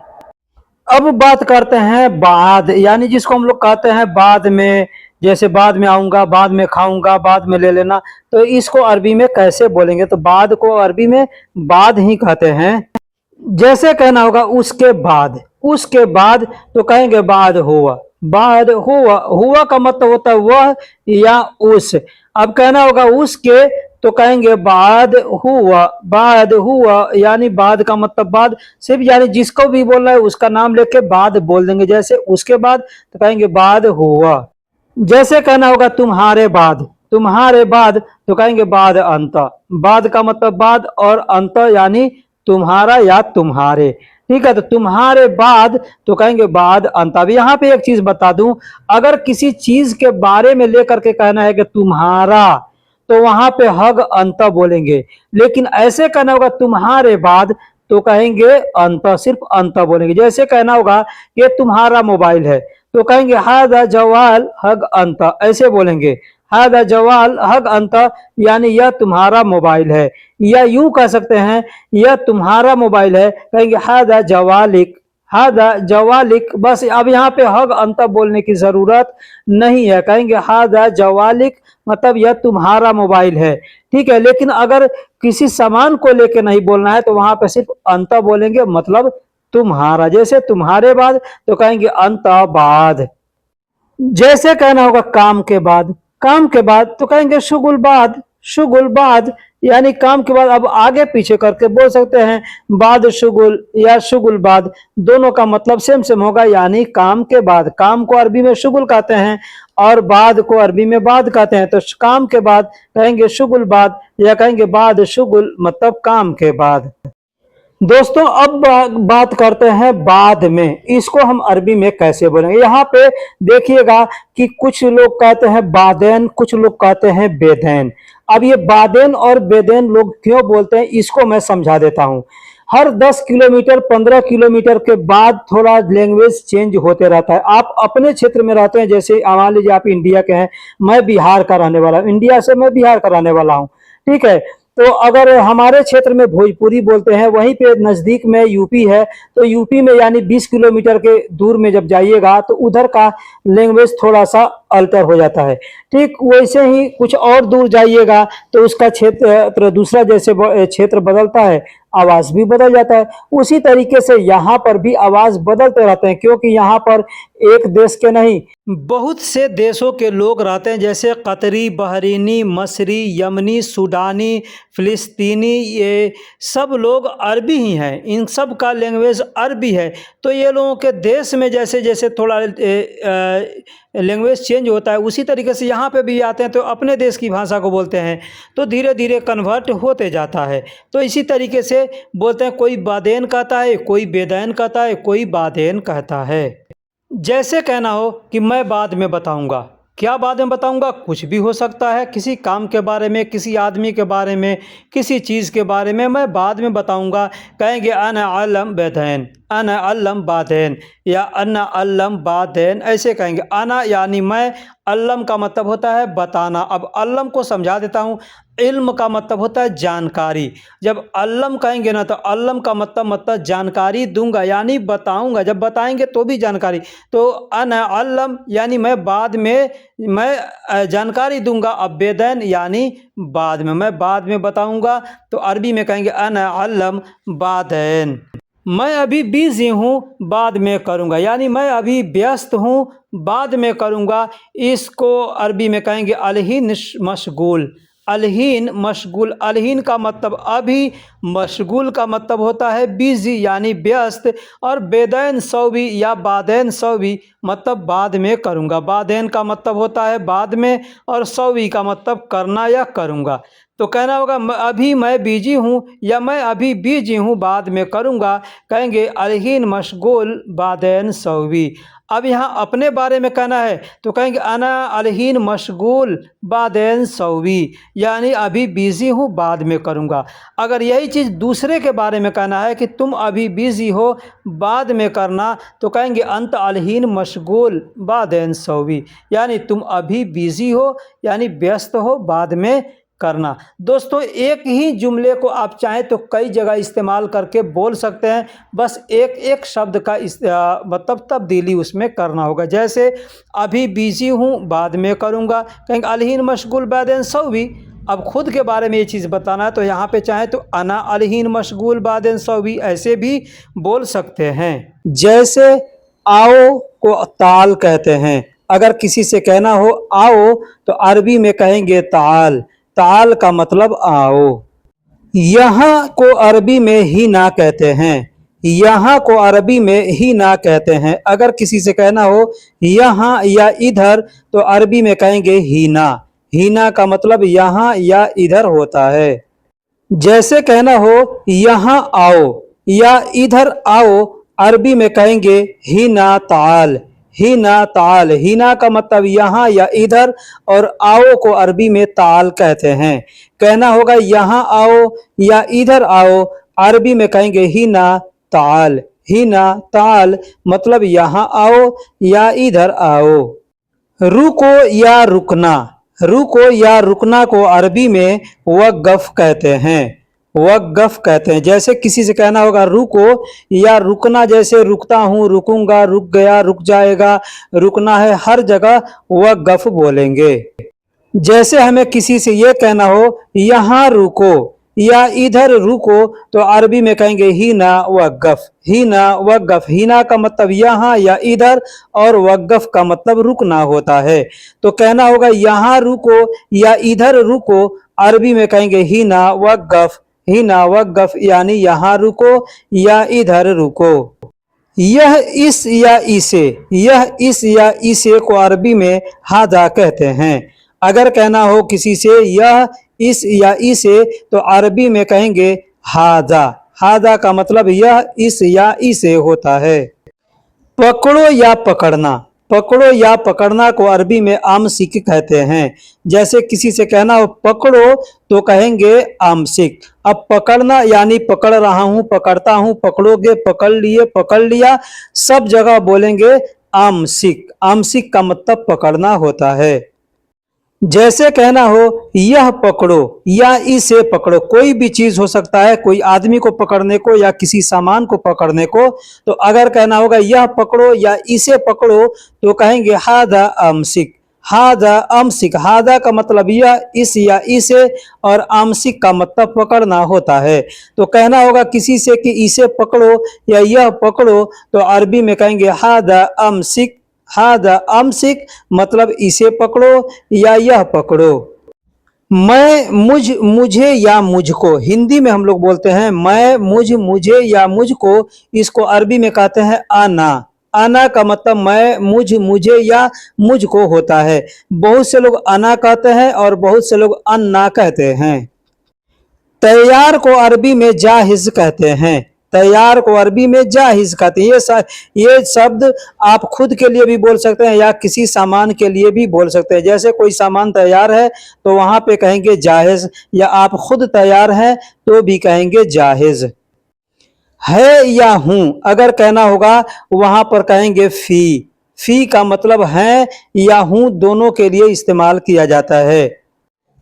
अब बात करते हैं बाद, यानी जिसको हम लोग कहते हैं बाद में, जैसे बाद में आऊंगा, बाद में खाऊंगा, बाद में ले लेना, तो इसको अरबी में कैसे बोलेंगे, तो बाद को अरबी में बाद ही कहते हैं। जैसे कहना होगा उसके बाद, उसके बाद तो कहेंगे बाद हुआ, बाद हुआ, हुआ का मतलब होता है वह या उस। अब कहना होगा उसके, तो कहेंगे बाद हुआ, बाद हुआ यानी बाद का मतलब बाद, सिर्फ यानी जिसको भी बोलना है उसका नाम लेके बाद बोल देंगे। जैसे उसके बाद तो कहेंगे बाद हुआ। जैसे कहना होगा तुम्हारे बाद, तुम्हारे बाद तो कहेंगे बाद अंत। बाद का मतलब बाद, और अंत यानी तुम्हारा या तुम्हारे, ठीक है। तो तुम्हारे बाद तो कहेंगे बाद अंत। अब यहाँ पे एक चीज बता दूं, अगर किसी चीज के बारे में लेकर के कहना है कि तुम्हारा, तो वहां पे हग अंत बोलेंगे। लेकिन ऐसे कहना होगा तुम्हारे बाद, तो कहेंगे अंत, सिर्फ अंत बोलेंगे। जैसे कहना होगा ये तुम्हारा मोबाइल है, तो कहेंगे हादा जवाल हग अंत, ऐसे बोलेंगे। हादा जवाल हग अंत यानी यह तुम्हारा मोबाइल है। या यूं कह सकते हैं यह तुम्हारा मोबाइल है, कहेंगे हादा जवालिक, हादा जवालिक। बस अब यहाँ पे हग अंत बोलने की जरूरत नहीं है, कहेंगे हादा जवालिक मतलब यह तुम्हारा मोबाइल है, ठीक है। लेकिन अगर किसी सामान को लेके नहीं बोलना है तो वहां पे सिर्फ अंत बोलेंगे, मतलब तुम्हारा। जैसे तुम्हारे बाद तो कहेंगे अंत बाद। जैसे कहना होगा काम के बाद, काम के बाद तो कहेंगे शुगुल बाद, शुगुल बाद यानी काम के बाद, अब आगे पीछे करके बोल सकते हैं बाद शुगुल या शुगुल बाद, दोनों का मतलब सेम सेम होगा, यानी काम के बाद। काम को अरबी में शुगुल कहते हैं और बाद को अरबी में बाद कहते हैं। तो काम के बाद कहेंगे शुगुल बाद या कहेंगे बाद शुगुल, मतलब काम के बाद। दोस्तों अब बात करते हैं बाद में, इसको हम अरबी में कैसे बोलेंगे। यहाँ पे देखिएगा कि कुछ लोग कहते हैं बादेन, कुछ लोग कहते हैं बेदैन। अब ये बादेन और बेदैन लोग क्यों बोलते हैं इसको मैं समझा देता हूँ। हर 10 किलोमीटर 15 किलोमीटर के बाद थोड़ा लैंग्वेज चेंज होते रहता है। आप अपने क्षेत्र में रहते हैं, जैसे मान लीजिए आप इंडिया के हैं, मैं बिहार का रहने वाला हूँ, इंडिया से मैं बिहार का रहने वाला हूँ, ठीक है। तो अगर हमारे क्षेत्र में भोजपुरी बोलते हैं, वहीं पे नजदीक में यूपी है, तो यूपी में यानी 20 किलोमीटर के दूर में जब जाइएगा तो उधर का लैंग्वेज थोड़ा सा अल्टर हो जाता है। ठीक वैसे ही कुछ और दूर जाइएगा तो उसका क्षेत्र दूसरा जैसे क्षेत्र बदलता है, आवाज भी बदल जाता है। उसी तरीके से यहाँ पर भी आवाज बदलते रहते हैं, क्योंकि यहाँ पर एक देश के नहीं बहुत से देशों के लोग रहते हैं, जैसे कतरी, बहरीनी, मसरी, यमनी, सूडानी, फिलिस्तीनी, ये सब लोग अरबी ही हैं, इन सब का लैंग्वेज अरबी है। तो ये लोगों के देश में जैसे जैसे थोड़ा लैंग्वेज चेंज होता है, उसी तरीके से यहाँ पे भी आते हैं तो अपने देश की भाषा को बोलते हैं, तो धीरे धीरे कन्वर्ट होते जाता है। तो इसी तरीके से बोलते हैं, कोई बादेन कहता है, कोई बेदैन कहता है, कोई बादेन कहता है। जैसे कहना हो कि मैं बाद में बताऊंगा, क्या बाद में बताऊंगा, कुछ भी हो सकता है, किसी काम के बारे में, किसी आदमी के बारे में, किसी चीज़ के बारे में मैं बाद में बताऊंगा। कहेंगे अना अलम बेदैन, अना अलम बादैन या अना अलम बादैन, ऐसे कहेंगे। अना यानी मैं, अल्लम का मतलब होता है बताना। अब अल्लम को समझा देता हूँ। इल्म का मतलब होता है जानकारी। जब अल्लम कहेंगे ना तो अल्लम का मतलब जानकारी दूंगा, यानी बताऊंगा। जब बताएंगे तो भी जानकारी, तो अना अल्लम यानी मैं बाद में मैं जानकारी दूंगा। अब बेदैन यानी बाद में, मैं बाद में बताऊंगा, तो अरबी में कहेंगे अना अल्लम बादैन। मैं अभी बिजी हूँ, बाद में करूँगा, यानी मैं अभी व्यस्त हूँ, बाद में करूँगा। इसको अरबी में कहेंगे अलहीन मशगूल, अलहीन मशगूल। अलहीन का मतलब अभी, मशगूल का मतलब होता है बिजी यानी व्यस्त, और बेदैन सौवी या बादैन सौवी मतलब बाद में करूँगा। बादैन का मतलब होता है बाद में, और सौवी का मतलब करना या करूँगा। तो कहना होगा अभी मैं बिजी हूँ या मैं अभी बिजी हूँ, बाद में करूँगा। कहेंगे अलहीन मशगूल बादैन सौवी। अब यहाँ अपने बारे में कहना है तो कहेंगे अना अलहीन मशगूल बादैन सौवी, यानी अभी बिजी हूँ, बाद में करूँगा। अगर यही चीज़ दूसरे के बारे में कहना है कि तुम अभी बिजी हो, बाद में करना, तो कहेंगे अंत अलहीन मशगूल बादैन सौवी, यानी तुम अभी बिजी हो यानी व्यस्त हो, बाद में करना। दोस्तों एक ही जुमले को आप चाहें तो कई जगह इस्तेमाल करके बोल सकते हैं, बस एक एक शब्द का मतलब तब्दीली उसमें करना होगा। जैसे अभी बिजी हूँ, बाद में करूँगा, कहेंगे अलहीन मशगूल बादैन सौवी। अब खुद के बारे में ये चीज़ बताना है तो यहाँ पे चाहे तो अना अलहीन मशगूल बादैन सौवी ऐसे भी बोल सकते हैं। जैसे आओ को ताल कहते हैं, अगर किसी से कहना हो आओ तो अरबी में कहेंगे ताल, ताल का मतलब आओ। यहाँ को अरबी में ही ना कहते हैं, यहाँ को अरबी में ही ना कहते हैं। अगर किसी से कहना हो यहाँ या इधर तो अरबी में कहेंगे हीना, हीना का मतलब यहाँ या इधर होता है। जैसे कहना हो यहाँ आओ या इधर आओ, अरबी में कहेंगे हीना ताल, हीना ताल। हीना का मतलब यहाँ या इधर, और आओ को अरबी में ताल कहते हैं। कहना होगा यहाँ आओ या इधर आओ, अरबी में कहेंगे हीना ताल, हीना ताल मतलब यहाँ आओ या इधर आओ। रुको या रुकना, रुको या रुकना को अरबी में वक़्फ़ कहते हैं, वक़्फ़ कहते हैं। जैसे किसी से कहना होगा रुको या रुकना, जैसे रुकता हूँ, रुकूंगा, रुक गया, रुक जाएगा, रुकना है, हर जगह वक़्फ़ बोलेंगे। जैसे हमें किसी से ये कहना हो यहाँ रुको या इधर रुको तो अरबी में कहेंगे हीना वक़्फ़। हीना वक़्फ़, हीना का मतलब यहाँ या इधर और वक़्फ़ का मतलब रुकना होता है। तो कहना होगा यहाँ रुको या इधर रुको, अरबी में कहेंगे हीना वक़्फ़। हीना वक़्फ़ यानी यहाँ रुको या इधर रुको। यह इस या इसे, यह इस या इसे को अरबी में हाजा कहते हैं। अगर कहना हो किसी से यह इस या इसे तो अरबी में कहेंगे हाजा। हाजा का मतलब यह इस या इसे होता है। पकड़ो या पकड़ना, पकड़ो या पकड़ना को अरबी में आमसिक कहते हैं। जैसे किसी से कहना हो पकड़ो तो कहेंगे आमसिक। अब पकड़ना यानी पकड़ रहा हूं, पकड़ता हूं, पकड़ोगे, पकड़ लिए, पकड़ लिया, सब जगह बोलेंगे आमसिक। आमसिक का मतलब पकड़ना होता है। जैसे कहना हो यह पकड़ो या इसे पकड़ो, कोई भी चीज हो सकता है, कोई आदमी को पकड़ने को या किसी सामान को पकड़ने को। तो अगर कहना होगा यह पकड़ो या इसे पकड़ो तो कहेंगे हादा अमसिक। हादा अमसिक, हादा का मतलब यह, इस या इसे, और आमसिक का मतलब पकड़ना होता है। तो कहना होगा किसी से कि इसे पकड़ो या यह पकड़ो तो अरबी में कहेंगे हादा अमसिक। हादा अमसिक मतलब इसे पकड़ो या यह पकड़ो। मैं, मुझ, मुझे या मुझको, हिंदी में हम लोग बोलते हैं मैं, मुझ, मुझे या मुझको, इसको अरबी में कहते हैं आना। आना का मतलब मैं, मुझ, मुझे या मुझको होता है। बहुत से लोग आना कहते हैं और बहुत से लोग अन्ना कहते हैं। तैयार को अरबी में जाहिज कहते हैं। तैयार को अरबी में जाहिज कहते हैं। ये शब्द आप खुद के लिए भी बोल सकते हैं या किसी सामान के लिए भी बोल सकते हैं। जैसे कोई सामान तैयार है तो वहां पे कहेंगे जाहिज, या आप खुद तैयार हैं तो भी कहेंगे जाहिज। है या हूं, अगर कहना होगा वहां पर कहेंगे फी। फी का मतलब है या हूं दोनों के लिए इस्तेमाल किया जाता है।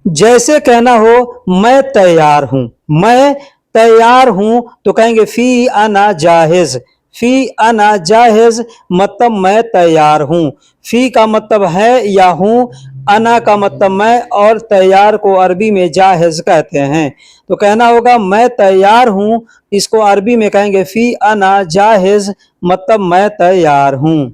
जैसे कहना हो मैं तैयार हूं, मैं तैयार हूं तो कहेंगे फी अना जाहिज। फी अना जाहिज मतलब मैं तैयार हूं। फी का मतलब है या हूं, अना का मतलब मैं, और तैयार को अरबी में जाहिज कहते हैं। तो कहना होगा मैं तैयार हूं, इसको अरबी में कहेंगे फी अना जाहिज मतलब मैं तैयार हूं।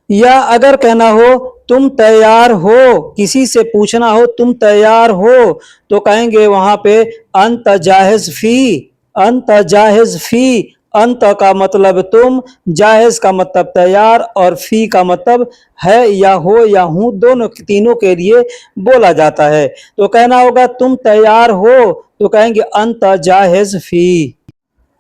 या अगर कहना हो तुम तैयार हो, किसी से पूछना हो तुम तैयार हो तो कहेंगे वहां पे अंत जाहिज फी। अंत जाहिज फी, अंत का मतलब तुम, जाहिज का मतलब तैयार, और फी का मतलब है या हो या हूं, दोनों तीनों के लिए बोला जाता है। तो कहना होगा तुम तैयार हो तो कहेंगे अंत जाहिज फी।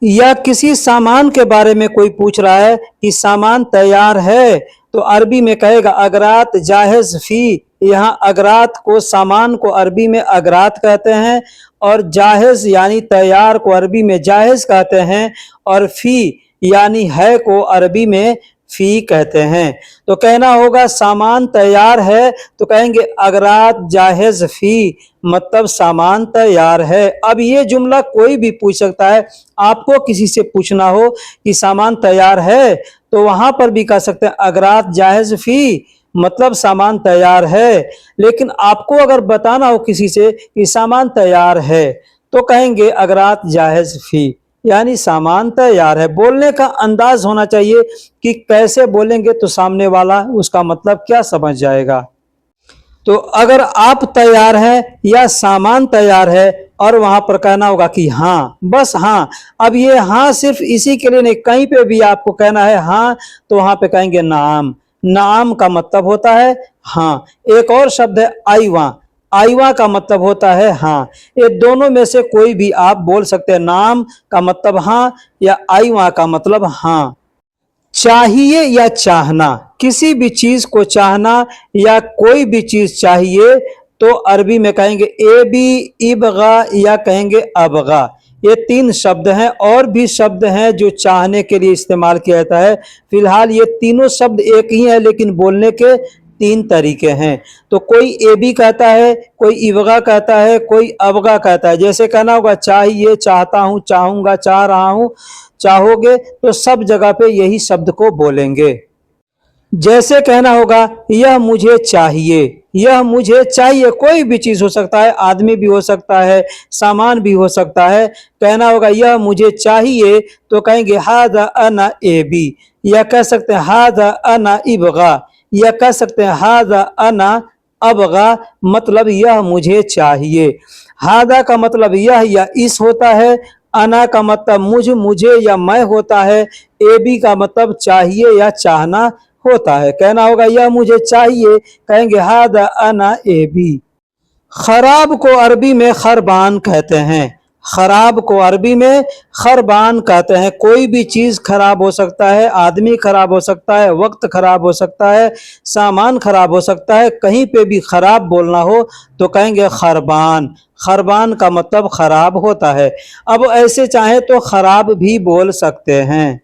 या किसी सामान के बारे में कोई पूछ रहा है कि सामान तैयार है तो अरबी में कहेगा अगरात जाहिज फी। यहाँ अगरात को, सामान को अरबी में अगरात कहते हैं, और जाहिज यानी तैयार को अरबी में जाहिज कहते हैं, और फी यानी है को अरबी में फी कहते हैं। तो कहना होगा सामान तैयार है तो कहेंगे अगरात जाहिज फी मतलब सामान तैयार है। अब ये जुमला कोई भी पूछ सकता है। आपको किसी से पूछना हो कि सामान तैयार है तो वहां पर भी कह सकते हैं अगरात जाहिज फी मतलब सामान तैयार है। लेकिन आपको अगर बताना हो किसी से कि सामान तैयार है तो कहेंगे अगरात जाहिज फी यानी सामान तैयार है। बोलने का अंदाज होना चाहिए कि कैसे बोलेंगे तो सामने वाला उसका मतलब क्या समझ जाएगा। तो अगर आप तैयार हैं या सामान तैयार है और वहां पर कहना होगा कि हाँ, बस हाँ। अब ये हाँ सिर्फ इसी के लिए नहीं, कहीं पे भी आपको कहना है हाँ तो वहां पे कहेंगे नाम। नाम का मतलब होता है हाँ। एक और शब्द है आईवा। आईवा का मतलब होता है हाँ। ये दोनों में से कोई भी आप बोल सकते हैं। नाम का मतलब हाँ या आईवा का मतलब हाँ। चाहिए या चाहना, किसी भी चीज को चाहना या कोई भी चीज चाहिए तो अरबी में कहेंगे ए बी, इबगा या कहेंगे अबगा। ये तीन शब्द हैं। और भी शब्द हैं जो चाहने के लिए इस्तेमाल किया जाता है। फिलहाल ये तीनों शब्द एक ही है लेकिन बोलने के तीन तरीके हैं। तो कोई ए बी कहता है, कोई इबगा कहता है, कोई अबगा कहता है। जैसे कहना होगा चाहिए, चाहता हूं, चाहूंगा, चाह रहा हूं, चाहोगे, तो सब जगह पे यही शब्द को बोलेंगे। जैसे कहना होगा यह मुझे चाहिए, यह मुझे चाहिए, कोई भी चीज हो सकता है, आदमी भी हो सकता है, सामान भी हो सकता है। कहना होगा यह मुझे चाहिए तो कहेंगे हादा अना एबी, या कह सकते हैं हादा अना इबगा, या कह सकते हैं हादा अना अबगा, मतलब यह मुझे चाहिए। हादा का मतलब यह या इस होता है, अना का मतलब मुझे या मैं होता है, एबी का मतलब चाहिए या चाहना होता है। कहना होगा यह मुझे चाहिए, कहेंगे हादा अना एबी। खराब को अरबी में खरबान कहते हैं। खराब को अरबी में खरबान कहते हैं। कोई भी चीज खराब हो सकता है, आदमी खराब हो सकता है, वक्त खराब हो सकता है, सामान खराब हो सकता है, कहीं पे भी खराब बोलना हो तो कहेंगे खरबान। खरबान का मतलब खराब होता है। अब ऐसे चाहे तो खराब भी बोल सकते हैं।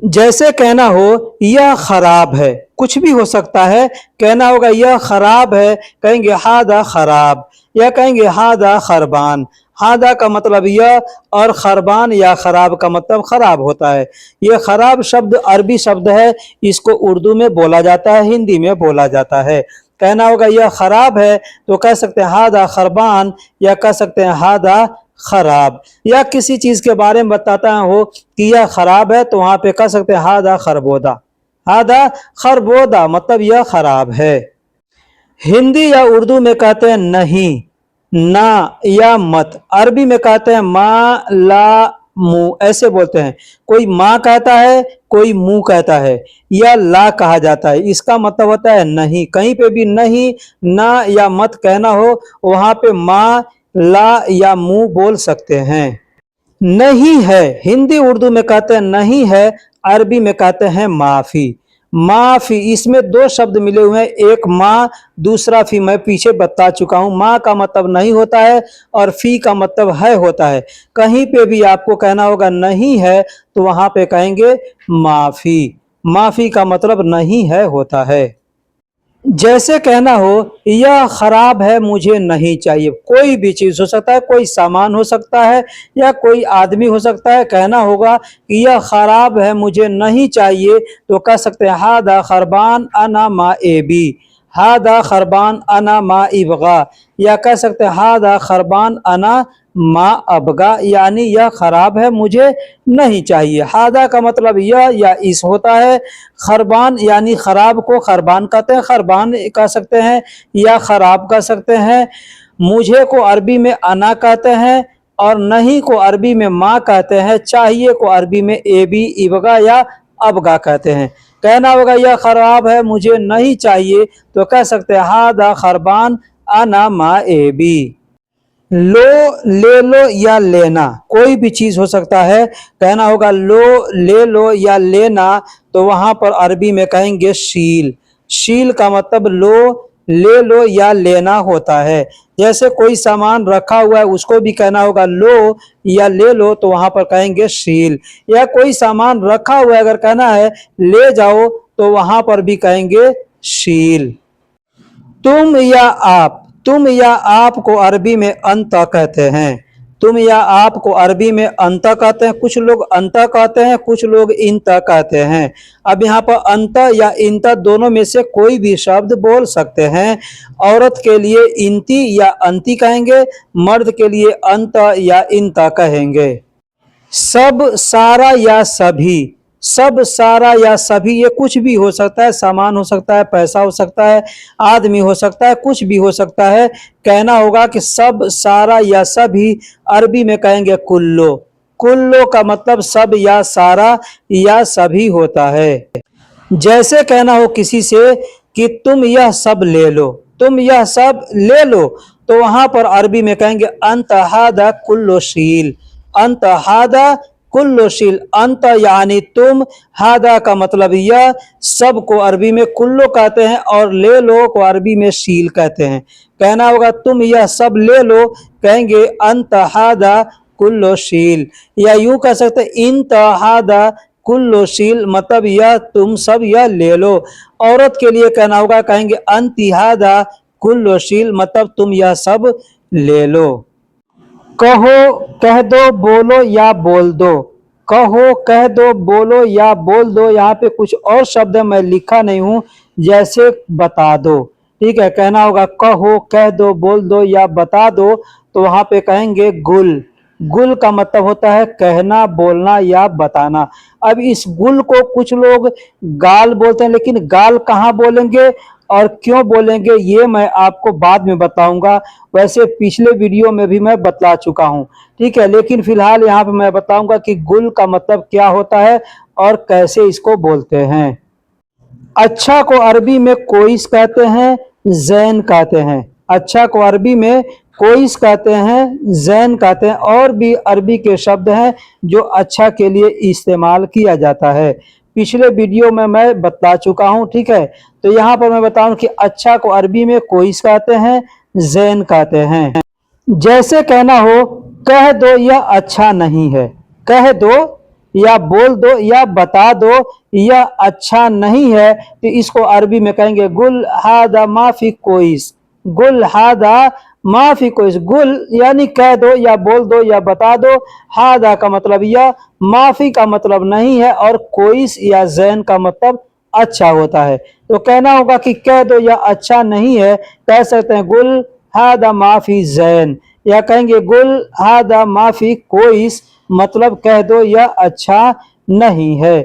जैसे कहना हो यह खराब है, कुछ भी हो सकता है। कहना होगा यह खराब है, कहेंगे हादा खराब, या कहेंगे हादा खरबान। हादा का मतलब यह, और खरबान या खराब का मतलब खराब होता है। यह खराब शब्द अरबी शब्द है, इसको उर्दू में बोला जाता है, हिंदी में बोला जाता है। कहना होगा यह खराब है तो कह सकते हैं हादा खरबान, या कह सकते हैं हादा खराब। या किसी चीज के बारे में बताता हो कि यह खराब है तो वहां पे कह सकते हैं हादा खरबोदा। हादा खरबोदा मतलब यह खराब है। हिंदी या उर्दू में कहते हैं नहीं, ना या मत। अरबी में कहते हैं मा ला मु, ऐसे बोलते हैं। कोई माँ कहता है, कोई मुंह कहता है, या ला कहा जाता है। इसका मतलब होता है नहीं। कहीं पे भी नहीं, ना या मत कहना हो, वहां पे माँ ला या मुंह बोल सकते हैं। नहीं है हिंदी उर्दू में कहते हैं नहीं है, अरबी में कहते हैं माफी। माफी, इसमें दो शब्द मिले हुए हैं, एक माँ, दूसरा फी। मैं पीछे बता चुका हूं, माँ का मतलब नहीं होता है और फी का मतलब है होता है। कहीं पे भी आपको कहना होगा नहीं है तो वहां पे कहेंगे माफी। माफी का मतलब नहीं है होता है। जैसे कहना हो यह खराब है मुझे नहीं चाहिए, कोई भी चीज हो सकता है, कोई सामान हो सकता है या कोई आदमी हो सकता है। कहना होगा कि यह खराब है मुझे नहीं चाहिए तो कह सकते हैं हादा खरबान अना मा एबी, हादा खरबान अना मा इबगा, या कह सकते हैं हादा खरबान अना मा अबगा, यानी यह खराब है मुझे नहीं चाहिए। हादा का मतलब यह या इस होता है। खरबान यानी खराब को खरबान कहते हैं, खरबान कह सकते हैं या खराब कह सकते हैं। मुझे को अरबी में अना कहते हैं और नहीं को अरबी में माँ कहते हैं। चाहिए को अरबी में एबी इबगा या अबगा कहते हैं। कहना होगा यह खराब है मुझे नहीं चाहिए तो कह सकते हैं हादा खरबान अना मा एबी। लो, ले लो या लेना, कोई भी चीज हो सकता है। कहना होगा लो, ले लो या लेना तो वहां पर अरबी में कहेंगे शील। शील का मतलब लो, ले लो या लेना होता है। जैसे कोई सामान रखा हुआ है उसको भी कहना होगा लो या ले लो तो वहां पर कहेंगे शील। या कोई सामान रखा हुआ है अगर कहना है ले जाओ तो वहां पर भी कहेंगे शील। तुम या आप, तुम या आप को अरबी में अंत कहते हैं। तुम या आप को अरबी में अंत कहते हैं। कुछ लोग अंत कहते हैं, कुछ लोग इंत कहते हैं। अब यहाँ पर अंत या इंत दोनों में से कोई भी शब्द बोल सकते हैं। औरत के लिए इंती या अंती कहेंगे, मर्द के लिए अंत या इंत कहेंगे। सब, सारा या सभी। सब, सारा या सभी, ये कुछ भी हो सकता है, सामान हो सकता है, पैसा हो सकता है, आदमी हो सकता है, कुछ भी हो सकता है। कहना होगा कि सब, सारा या सभी। अरबी में कहेंगे कुल्लो। कुल्लो का मतलब सब या सारा या सभी होता है। जैसे कहना हो किसी से कि तुम यह सब ले लो, तुम यह सब ले लो तो वहां पर अरबी में कहेंगे अंत हादा कुल्लो शील। अंत हादा कुल्लो शील, अंत यानी तुम, हादा का मतलब यह, सब को अरबी में कुल्लो कहते हैं और ले लो को अरबी में शील कहते हैं। कहना होगा तुम यह सब ले लो, कहेंगे अंत हादा कुल्लो शील। या यूं कह सकते इंत हादा कुल्लो शील, मतलब यह तुम सब यह ले लो। औरत के लिए कहना होगा, कहेंगे अंतिहादा कुल्लो शील, मतलब तुम यह सब ले लो। कहो, कह दो, बोलो या बोल दो। कहो, कह दो, बोलो या बोल दो। यहाँ पे कुछ और शब्द मैं लिखा नहीं हूं, जैसे बता दो। ठीक है, कहना होगा कहो, कह दो, बोल दो या बता दो। तो वहां पे कहेंगे गुल। गुल का मतलब होता है कहना, बोलना या बताना। अब इस गुल को कुछ लोग गाल बोलते हैं, लेकिन गाल कहाँ बोलेंगे और क्यों बोलेंगे ये मैं आपको बाद में बताऊंगा। वैसे पिछले वीडियो में भी मैं बतला चुका हूं। ठीक है, लेकिन फिलहाल यहाँ पे मैं बताऊंगा कि गुल का मतलब क्या होता है और कैसे इसको बोलते हैं। अच्छा को अरबी में कोइस कहते हैं, जैन कहते हैं। अच्छा को अरबी में कोइस कहते हैं, जैन कहते हैं। और भी अरबी के शब्द हैं जो अच्छा के लिए इस्तेमाल किया जाता है। पिछले वीडियो में मैं बता चुका हूं। ठीक है, तो यहाँ पर मैं बताऊं कि अच्छा को अरबी में कोइस कहते हैं, जैन कहते हैं। जैसे कहना हो, कह दो यह अच्छा नहीं है। कह दो या बोल दो या बता दो यह अच्छा नहीं है, तो इसको अरबी में कहेंगे गुल हादा माफी कोइस। गुल हादा माफी कोइस। गुल यानी कह दो या बोल दो या बता दो। हादा का मतलब यह, माफी का मतलब नहीं है, और कोइस या जैन का मतलब अच्छा होता है। तो कहना होगा कि कह दो यह अच्छा नहीं है, कह सकते हैं गुल हादा माफी जैन, या कहेंगे गुल हादा माफी कोइस, मतलब कह दो यह अच्छा नहीं है।